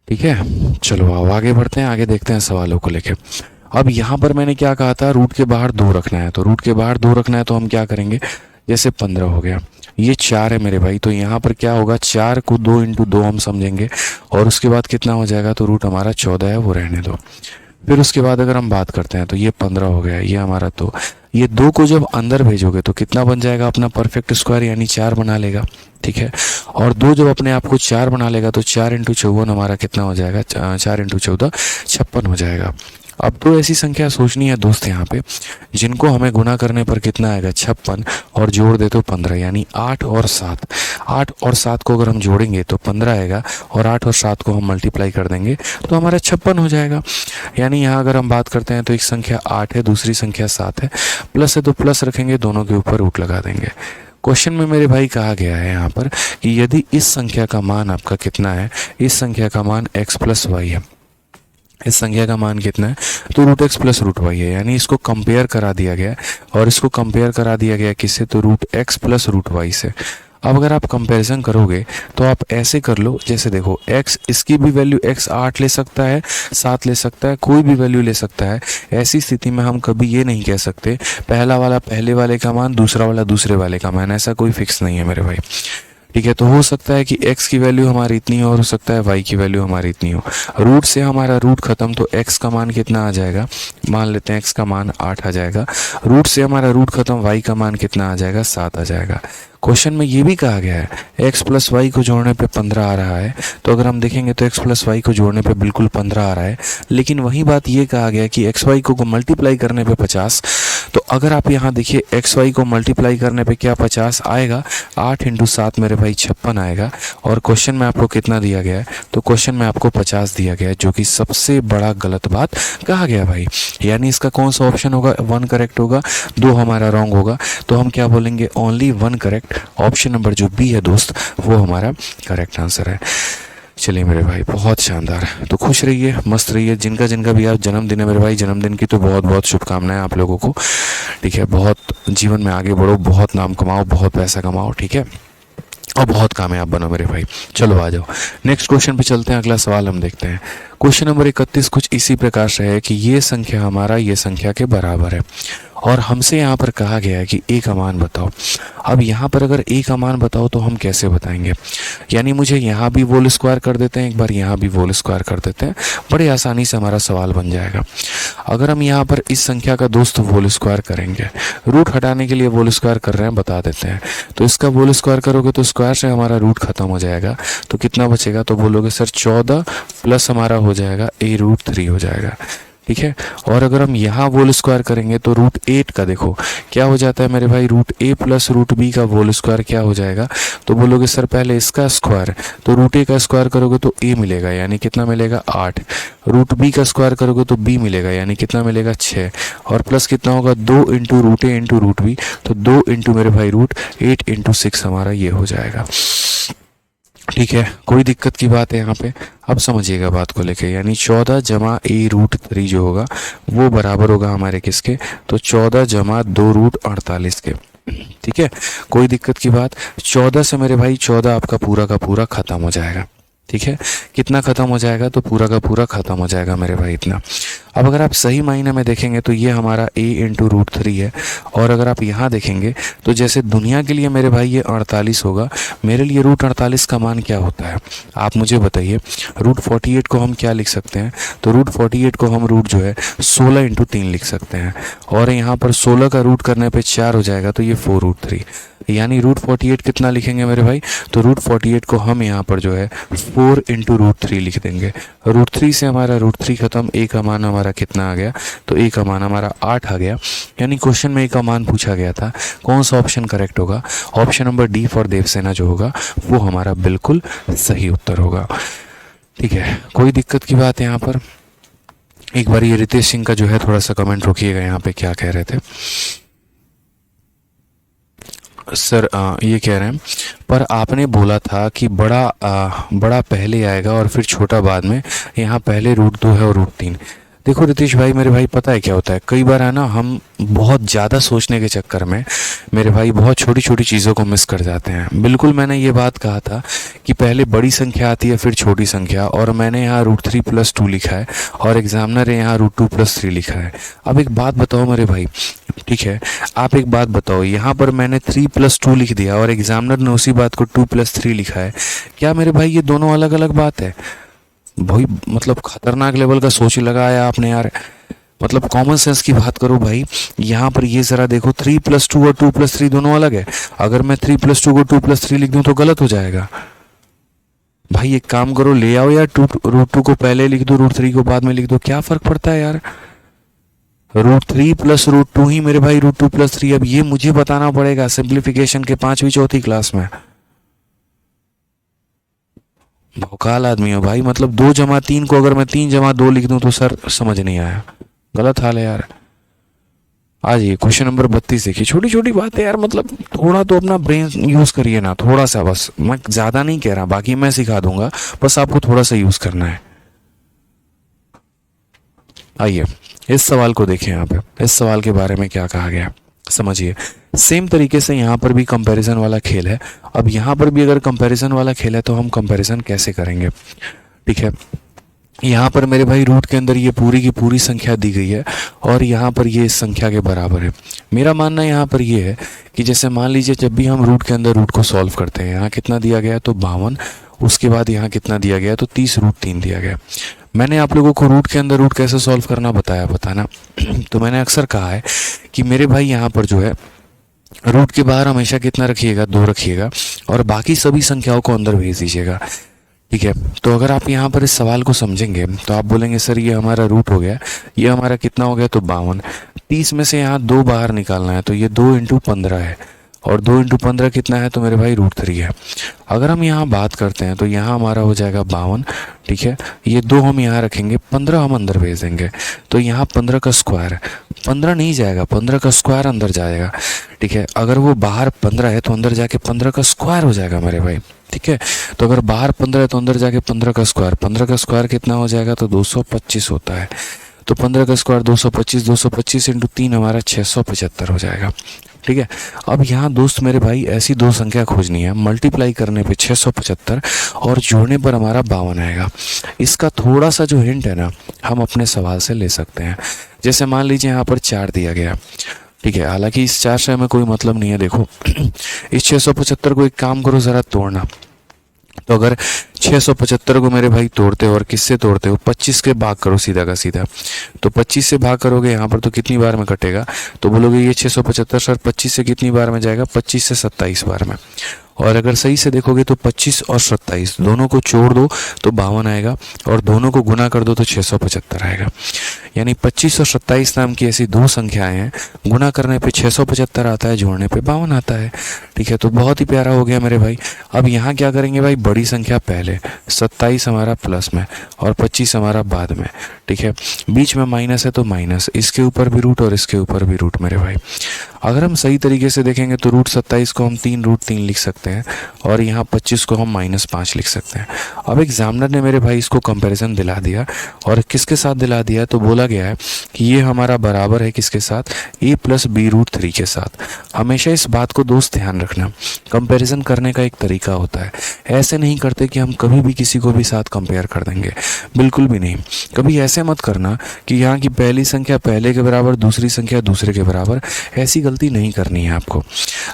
ठीक है, चलो आओ आगे बढ़ते हैं, आगे देखते हैं सवालों को लेके। अब यहाँ पर मैंने क्या कहा था, रूट के बाहर 2 रखना है। तो रूट के बाहर 2 रखना है तो हम क्या करेंगे, जैसे 15 हो गया, ये 4 है मेरे भाई, तो यहाँ पर क्या होगा, 4 को 2 × 2 हम समझेंगे, और उसके बाद कितना हो जाएगा, तो रूट हमारा 14 है, वो रहने दो। फिर उसके बाद अगर हम बात करते हैं तो ये 15 हो गया, ये हमारा, तो ये 2 को जब अंदर भेजोगे तो कितना बन जाएगा, अपना परफेक्ट स्क्वायर यानी 4 बना लेगा। ठीक है, और 2 जब अपने आप को 4 बना लेगा तो 4 × 54 हमारा कितना हो जाएगा, 4 × 14 56 हो जाएगा। अब तो ऐसी संख्या सोचनी है दोस्त यहाँ पे, जिनको हमें गुना करने पर कितना आएगा, 56, और जोड़ दे तो 15, यानी 8 और 7। 8 और 7 को अगर हम जोड़ेंगे तो 15 आएगा, और 8 और 7 को हम मल्टीप्लाई कर देंगे तो हमारा 56 हो जाएगा। यानी यहाँ अगर हम बात करते हैं तो एक संख्या 8 है, दूसरी संख्या 7 है, प्लस है तो प्लस रखेंगे, दोनों के ऊपर रूट लगा देंगे। क्वेश्चन में मेरे भाई कहा गया है यहाँ पर कि यदि इस संख्या का मान आपका कितना है, इस संख्या का मान x + y है, इस संख्या का मान कितना है, तो √x + √y है, यानी इसको कंपेयर करा दिया गया, और इसको कंपेयर करा दिया गया किससे, तो √x + √y से। अब अगर आप कंपैरिजन करोगे तो आप ऐसे कर लो, जैसे देखो x, इसकी भी वैल्यू x 8 ले सकता है, 7 ले सकता है, कोई भी वैल्यू ले सकता है। ऐसी स्थिति में हम कभी ये नहीं कह सकते पहला वाला पहले वाले का मान, दूसरा वाला दूसरे वाले का मान, ऐसा कोई फिक्स नहीं है मेरे भाई। ठीक है, तो हो सकता है कि x की वैल्यू हमारी इतनी हो, और हो सकता है y की वैल्यू हमारी इतनी हो। रूट से हमारा रूट खत्म, तो x का मान कितना आ जाएगा, मान लेते हैं x का मान 8 आ जाएगा। रूट से हमारा रूट खत्म, y का मान कितना आ जाएगा, 7 आ जाएगा। क्वेश्चन में ये भी कहा गया है x + y को जोड़ने पे 15 आ रहा है, तो अगर हम देखेंगे तो x + y को जोड़ने पे बिल्कुल 15 आ रहा है, लेकिन वही बात ये कहा गया कि x y को मल्टीप्लाई करने पे 50। तो अगर आप यहाँ देखिए x y को मल्टीप्लाई करने पे क्या 50 आएगा, 8 × 7 मेरे भाई 56 आएगा। और क्वेश्चन में आपको कितना दिया गया है, तो क्वेश्चन में आपको 50 दिया गया है, जो कि सबसे बड़ा गलत बात कहा गया भाई। यानी इसका कौन सा ऑप्शन होगा, 1 करेक्ट होगा, 2 हमारा रॉन्ग होगा। तो हम क्या बोलेंगे, ओनली 1 करेक्ट। ऑप्शन नंबर जो बी है दोस्त, वो हमारा करेक्ट आंसर है। चलिए मेरे भाई, बहुत शानदार। तो खुश रहिए, मस्त रहिए। जिनका जिनका भी आज जन्मदिन है मेरे भाई, जन्मदिन की तो बहुत बहुत शुभकामनाएं आप लोगों को। ठीक है, बहुत जीवन में आगे बढ़ो, बहुत नाम कमाओ, बहुत पैसा कमाओ, ठीक है, और बहुत कामयाब बनो मेरे भाई। चलो आ जाओ नेक्स्ट क्वेश्चन पे चलते हैं। अगला सवाल हम देखते हैं। क्वेश्चन नंबर 31 कुछ इसी प्रकार से है कि ये संख्या हमारा ये संख्या के बराबर है, और हमसे यहाँ पर कहा गया है कि a का मान बताओ। अब यहाँ पर अगर a का मान बताओ तो हम कैसे बताएंगे, यानी मुझे यहाँ भी होल स्क्वायर कर देते हैं, एक बार यहाँ भी होल स्क्वायर कर देते हैं, बड़े आसानी से हमारा सवाल बन जाएगा। अगर हम यहाँ पर इस संख्या का दोस्त होल स्क्वायर करेंगे, रूट हटाने के लिए होल स्क्वायर कर रहे हैं, बता देते हैं, तो इसका होल स्क्वायर करोगे तो स्क्वायर से हमारा रूट खत्म हो जाएगा, तो कितना बचेगा, तो बोलोगे सर 14 प्लस हमारा हो जाएगा a √3 हो जाएगा। ठीक है। और अगर हम यहाँ होल स्क्वायर करेंगे तो रूट 8 का देखो क्या हो जाता है मेरे भाई, root a plus root b का होल स्क्वायर क्या हो जाएगा, तो बोलोगे सर पहले इसका स्क्वायर, तो रूट a का स्क्वायर करोगे तो a मिलेगा यानी कितना मिलेगा 8, रूट b का स्क्वायर करोगे तो b मिलेगा यानी कितना मिलेगा 6, और प्लस कितना होगा 2 into root a into root b, तो 2 इंटू मेरे भाई रूट 8 इंटू 6 हमारा ये हो जाएगा। ठीक है, कोई दिक्कत की बात है यहाँ पे, अब समझिएगा बात को लेके, यानी 14 जमा a रूट 3 जो होगा वो बराबर होगा हमारे किसके, तो 14 जमा 2 रूट 48 के। ठीक है, कोई दिक्कत की बात, 14 से मेरे भाई 14 आपका पूरा का पूरा खत्म हो जाएगा। ठीक है, कितना खत्म हो जाएगा, तो पूरा का पूरा खत्म हो जाएगा मेरे भाई इतना। अब अगर आप सही मायने में देखेंगे तो ये हमारा a इंटू रूट 3 है, और अगर आप यहाँ देखेंगे तो जैसे दुनिया के लिए मेरे भाई ये 48 होगा, मेरे लिए रूट 48 का मान क्या होता है आप मुझे बताइए। रूट 48 को हम क्या लिख सकते हैं, तो रूट 48 को हम रूट जो है 16 इंटू 3 लिख सकते हैं, और यहाँ पर 16 का रूट करने पे 4 हो जाएगा, तो ये 4 रूट 3, यानी रूट 48 कितना लिखेंगे मेरे भाई, तो रूट 48 को हम यहाँ पर जो है 4 इंटू रूट 3 लिख देंगे। रूट 3 से हमारा रूट 3 खत्म, a का मान हमारा कितना आ गया, तो a का मान हमारा 8 आ गया, यानी क्वेश्चन में a का मान पूछा गया था, कौन सा ऑप्शन करेक्ट होगा, option number D for Devsena जो होगा वो हमारा बिल्कुल सही उत्तर होगा। ठीक है, कोई दिक्कत की बात है यहाँ पर। एक बार ये रितेश सिंह का जो है थोड़ा सा कमेंट रोकिएगा, यहाँ पे क्या कह रहे थे सर, ये कह रहे हैं पर आपने बोला था कि बड़ा पहले आएगा और फिर छोटा बाद में, यहाँ पहले रूट 2 है और रूट 3। देखो रितेश भाई मेरे भाई, पता है क्या होता है, कई बार है ना हम बहुत ज़्यादा सोचने के चक्कर में मेरे भाई बहुत छोटी छोटी चीज़ों को मिस कर जाते हैं। बिल्कुल मैंने ये बात कहा था कि पहले बड़ी संख्या आती है फिर छोटी संख्या, और मैंने यहाँ रूट 3 प्लस 2 लिखा है और एग्जामिनर ने यहाँ रूट 2 प्लस 3 लिखा है। अब एक बात बताओ मेरे भाई, ठीक है, आप एक बात बताओ, यहाँ पर मैंने 3 प्लस 2 लिख दिया और एग्जामिनर ने उसी बात को 2 प्लस 3 लिखा है, क्या मेरे भाई ये दोनों अलग अलग बात है भाई? मतलब खतरनाक लेवल का सोच लगाया आपने यार, मतलब कॉमन सेंस की बात करो भाई। यहाँ पर ये जरा देखो, 3 प्लस 2 और 2 प्लस 3 दोनों अलग है, अगर मैं 3 प्लस 2 को 2 प्लस 3 लिख दूं तो गलत हो जाएगा भाई। एक काम करो, ले आओ यार, रूट 2 को पहले लिख दो, रूट 3 को बाद में लिख दो, क्या फर्क पड़ता है यार। रूट 3 प्लस रूट 2 ही मेरे भाई रूट 2 प्लस 3, अब ये मुझे बताना पड़ेगा सिंप्लीफिकेशन के 5वीं 4थी क्लास में। भौकाल आदमी हो भाई, मतलब 2 जमा 3 को अगर मैं 3 जमा 2 लिख दूं तो सर समझ नहीं आया, गलत हाल है यार। आज ये क्वेश्चन नंबर 32 देखिए, छोटी छोटी बात है यार, मतलब थोड़ा तो अपना ब्रेन यूज करिए ना, थोड़ा सा बस, मैं ज्यादा नहीं कह रहा, बाकी मैं सिखा दूंगा, बस आपको थोड़ा सा यूज करना है। आइए इस सवाल को देखें, यहाँ पे इस सवाल के बारे में क्या कहा गया समझिए। सेम तरीके से यहाँ पर भी कंपैरिजन वाला खेल है। अब यहाँ पर भी अगर कंपैरिजन वाला खेल है तो हम कंपैरिजन कैसे करेंगे, ठीक है। यहाँ पर मेरे भाई रूट के अंदर ये पूरी की पूरी संख्या दी गई है और यहाँ पर ये इस संख्या के बराबर है। मेरा मानना यहाँ पर ये है कि जैसे मान लीजिए जब भी हम रूट के अंदर रूट को सॉल्व करते हैं, यहाँ कितना दिया गया है तो 52, उसके बाद यहाँ कितना दिया गया तो 30 रूट 3 दिया गया। मैंने आप लोगों को रूट के अंदर रूट कैसे सॉल्व करना बताया पता ना। तो मैंने अक्सर कहा है कि मेरे भाई यहाँ पर जो है रूट के बाहर हमेशा कितना रखिएगा, 2 रखिएगा, और बाकी सभी संख्याओं को अंदर भेज दीजिएगा, ठीक है। तो अगर आप यहाँ पर इस सवाल को समझेंगे तो आप बोलेंगे सर ये हमारा रूट हो गया, ये हमारा कितना हो गया तो 52, 30 में से यहाँ 2 बाहर निकालना है तो ये 2 इंटू 15 है, और 2 इंटू 15 कितना है तो मेरे भाई रूट 3 है। अगर हम यहाँ बात करते हैं तो यहाँ हमारा हो जाएगा 52, ठीक है। ये 2 हम यहाँ रखेंगे, 15 हम अंदर भेज देंगे, तो यहाँ 15 का स्क्वायर, 15 नहीं जाएगा, 15 का स्क्वायर अंदर जाएगा, ठीक है। अगर वो बाहर 15 है तो अंदर जाके 15 का स्क्वायर हो जाएगा मेरे भाई, ठीक है। तो अगर बाहर 15 है तो अंदर जाके 15 का स्क्वायर, 15 का स्क्वायर कितना हो जाएगा तो 225 होता है। तो 15 का स्क्वायर 225, 225 इंटू 3 हमारा 675 हो जाएगा, ठीक है। अब यहाँ दोस्त मेरे भाई ऐसी 2 संख्या खोजनी है, मल्टीप्लाई करने पे 675 और जोड़ने पर हमारा 52 आएगा। इसका थोड़ा सा जो हिंट है ना हम अपने सवाल से ले सकते हैं। जैसे मान लीजिए यहाँ पर 4 दिया गया, ठीक है, हालांकि इस 4 से हमें कोई मतलब नहीं है। देखो इस 675 को एक काम करो ज़रा तोड़ना, तो अगर 675 को मेरे भाई तोड़ते हो और किससे तोड़ते हो, 25 के भाग करो सीधा का सीधा, तो 25 से भाग करोगे यहाँ पर तो कितनी बार में कटेगा, तो बोलोगे ये 675 सर 25 से कितनी बार में जाएगा, 25 से 27 बार में। और अगर सही से देखोगे तो 25 और 27 दोनों को जोड़ दो तो 52 आएगा, और दोनों को गुना कर दो तो 675 आएगा। यानी 25 और 27 नाम की ऐसी दो संख्याएं हैं, गुना करने पे 675 आता है, जोड़ने पे 52 आता है। ठीक है, तो बहुत ही प्यारा हो गया मेरे भाई। अब यहाँ क्या करेंगे भाई, बड़ी संख्या पहले, 27 हमारा प्लस में और 25 हमारा बाद में। ठीक है, बीच में माइनस है तो माइनस, इसके ऊपर भी रूट और इसके ऊपर भी रूट मेरे भाई। अगर हम सही तरीके से देखेंगे तो रूट 27 को हम 3√3 लिख सकते हैं, और यहाँ 25 को हम -5 लिख सकते हैं। अब एग्जामिनर ने मेरे भाई इसको कंपैरिजन दिला दिया, और किसके साथ दिला दिया, तो बोला गया है कि ये हमारा बराबर है किसके साथ, a + b√3 के साथ। हमेशा इस बात को दोस्त ध्यान रखना, कंपैरिजन करने का एक तरीका होता है। ऐसे नहीं करते कि हम कभी भी किसी को भी साथ कंपेयर कर देंगे, बिल्कुल भी नहीं। कभी ऐसे मत करना कि यहाँ की पहली संख्या पहले के बराबर, दूसरी संख्या दूसरे के बराबर। ऐसी गलती नहीं करनी है आपको।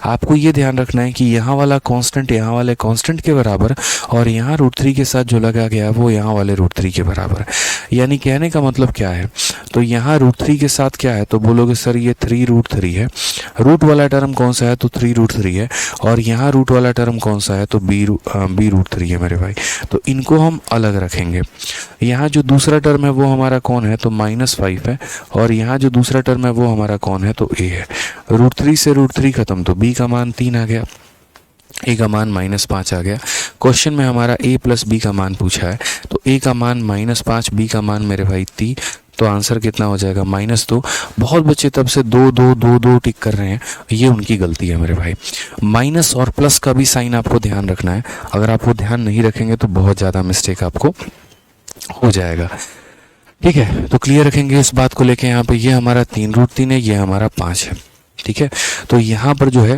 आपको ये ध्यान रखना है कि यहाँ वाला कांस्टेंट यहाँ वाले कांस्टेंट के बराबर, और यहाँ √3 के साथ जो लगा गया वो यहाँ वाले √3 के बराबर। यानी कहने का मतलब क्या है, तो यहाँ √3 के साथ क्या है, तो बोलोगे सर ये 3√3 है। रूट वाला टर्म कौन सा है, तो 3√3 है, और यहाँ रूट वाला टर्म कौन सा है, तो b√3 है मेरे भाई। तो इनको हम अलग रखेंगे। यहाँ जो दूसरा टर्म है वो हमारा कौन है, तो -5 है, और यहाँ जो दूसरा टर्म है वो हमारा कौन है, तो a है। √3 से √3 खत्म, तो b का मान 3 आ गया, a का मान -5 आ गया। क्वेश्चन में हमारा a + b का मान पूछा है, तो a का मान -5, b का मान मेरे भाई 3, तो आंसर कितना हो जाएगा, -2। बहुत बच्चे तब से 2 2 2 2 टिक कर रहे हैं, ये उनकी गलती है मेरे भाई। माइनस और प्लस का भी साइन आपको ध्यान रखना है, अगर आप वो ध्यान नहीं रखेंगे तो बहुत ज़्यादा मिस्टेक आपको हो जाएगा। ठीक है, तो क्लियर रखेंगे इस बात को लेके। यहाँ पे ये हमारा 3√3 है, ये हमारा 5 है। ठीक है, तो यहाँ पर जो है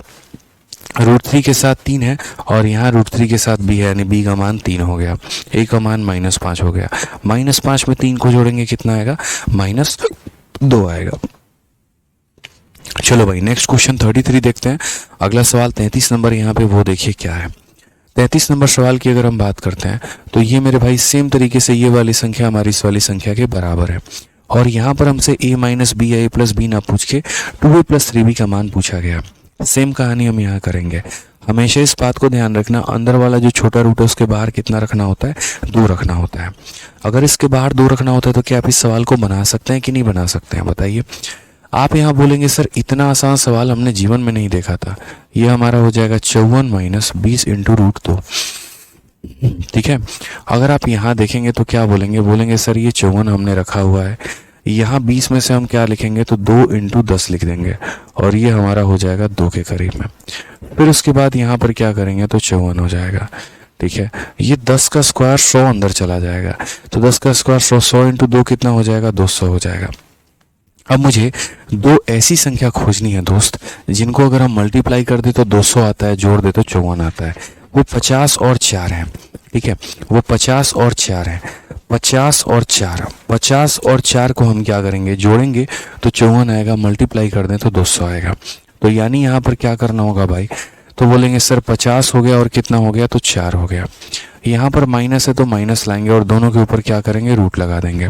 √3 के साथ 3 है, और यहाँ √3 के साथ b है, यानी b का मान 3 हो गया, a का मान -5 हो गया। -5 में 3 को जोड़ेंगे कितना आएगा, -2 आएगा। चलो भाई नेक्स्ट क्वेश्चन 33 देखते हैं। अगला सवाल 33 नंबर, यहाँ पे वो देखिए क्या है। 33 नंबर सवाल की अगर हम बात करते हैं तो ये मेरे भाई सेम तरीके से ये वाली संख्या हमारी इस वाली संख्या के बराबर है, और यहाँ पर हमसे a - b या a + b ना पूछ के 2a + 3b का मान पूछा गया। सेम कहानी हम यहाँ करेंगे। हमेशा इस बात को ध्यान रखना, अंदर वाला जो छोटा रूट है उसके बाहर कितना रखना होता है, 2 रखना होता है। अगर इसके बाहर 2 रखना होता है तो क्या आप इस सवाल को बना सकते हैं कि नहीं बना सकते हैं, बताइए। आप यहाँ बोलेंगे सर इतना आसान सवाल हमने जीवन में नहीं देखा था। ये हमारा हो जाएगा 54 - 20 × √2। ठीक है, अगर आप यहाँ देखेंगे तो क्या बोलेंगे, बोलेंगे सर ये 54 हमने रखा हुआ है, यहाँ 20 में से हम क्या लिखेंगे, तो 2 × 10 लिख देंगे, और ये हमारा हो जाएगा 2 के करीब में। फिर उसके बाद यहाँ पर क्या करेंगे, तो 54 हो जाएगा। ठीक है, ये 10 का स्क्वायर 100 अंदर चला जाएगा, तो 10 का स्क्वायर 100 × 2 कितना हो जाएगा, 200 हो जाएगा। अब मुझे 2 ऐसी संख्या खोजनी है दोस्त, जिनको अगर हम मल्टीप्लाई कर दे तो 200 आता है, जोड़ दे तो 54 आता है। वो 50 और 4 हैं। ठीक है, वो 50 और 4 हैं। 50 और 4, 50 और 4 को हम क्या करेंगे, जोड़ेंगे तो 54 आएगा, मल्टीप्लाई कर दें तो 200 आएगा। तो यानी यहाँ पर क्या करना होगा भाई, तो बोलेंगे सर 50 हो गया और कितना हो गया, तो 4 हो गया। यहाँ पर माइनस है तो माइनस लाएंगे, और दोनों के ऊपर क्या करेंगे, रूट लगा देंगे।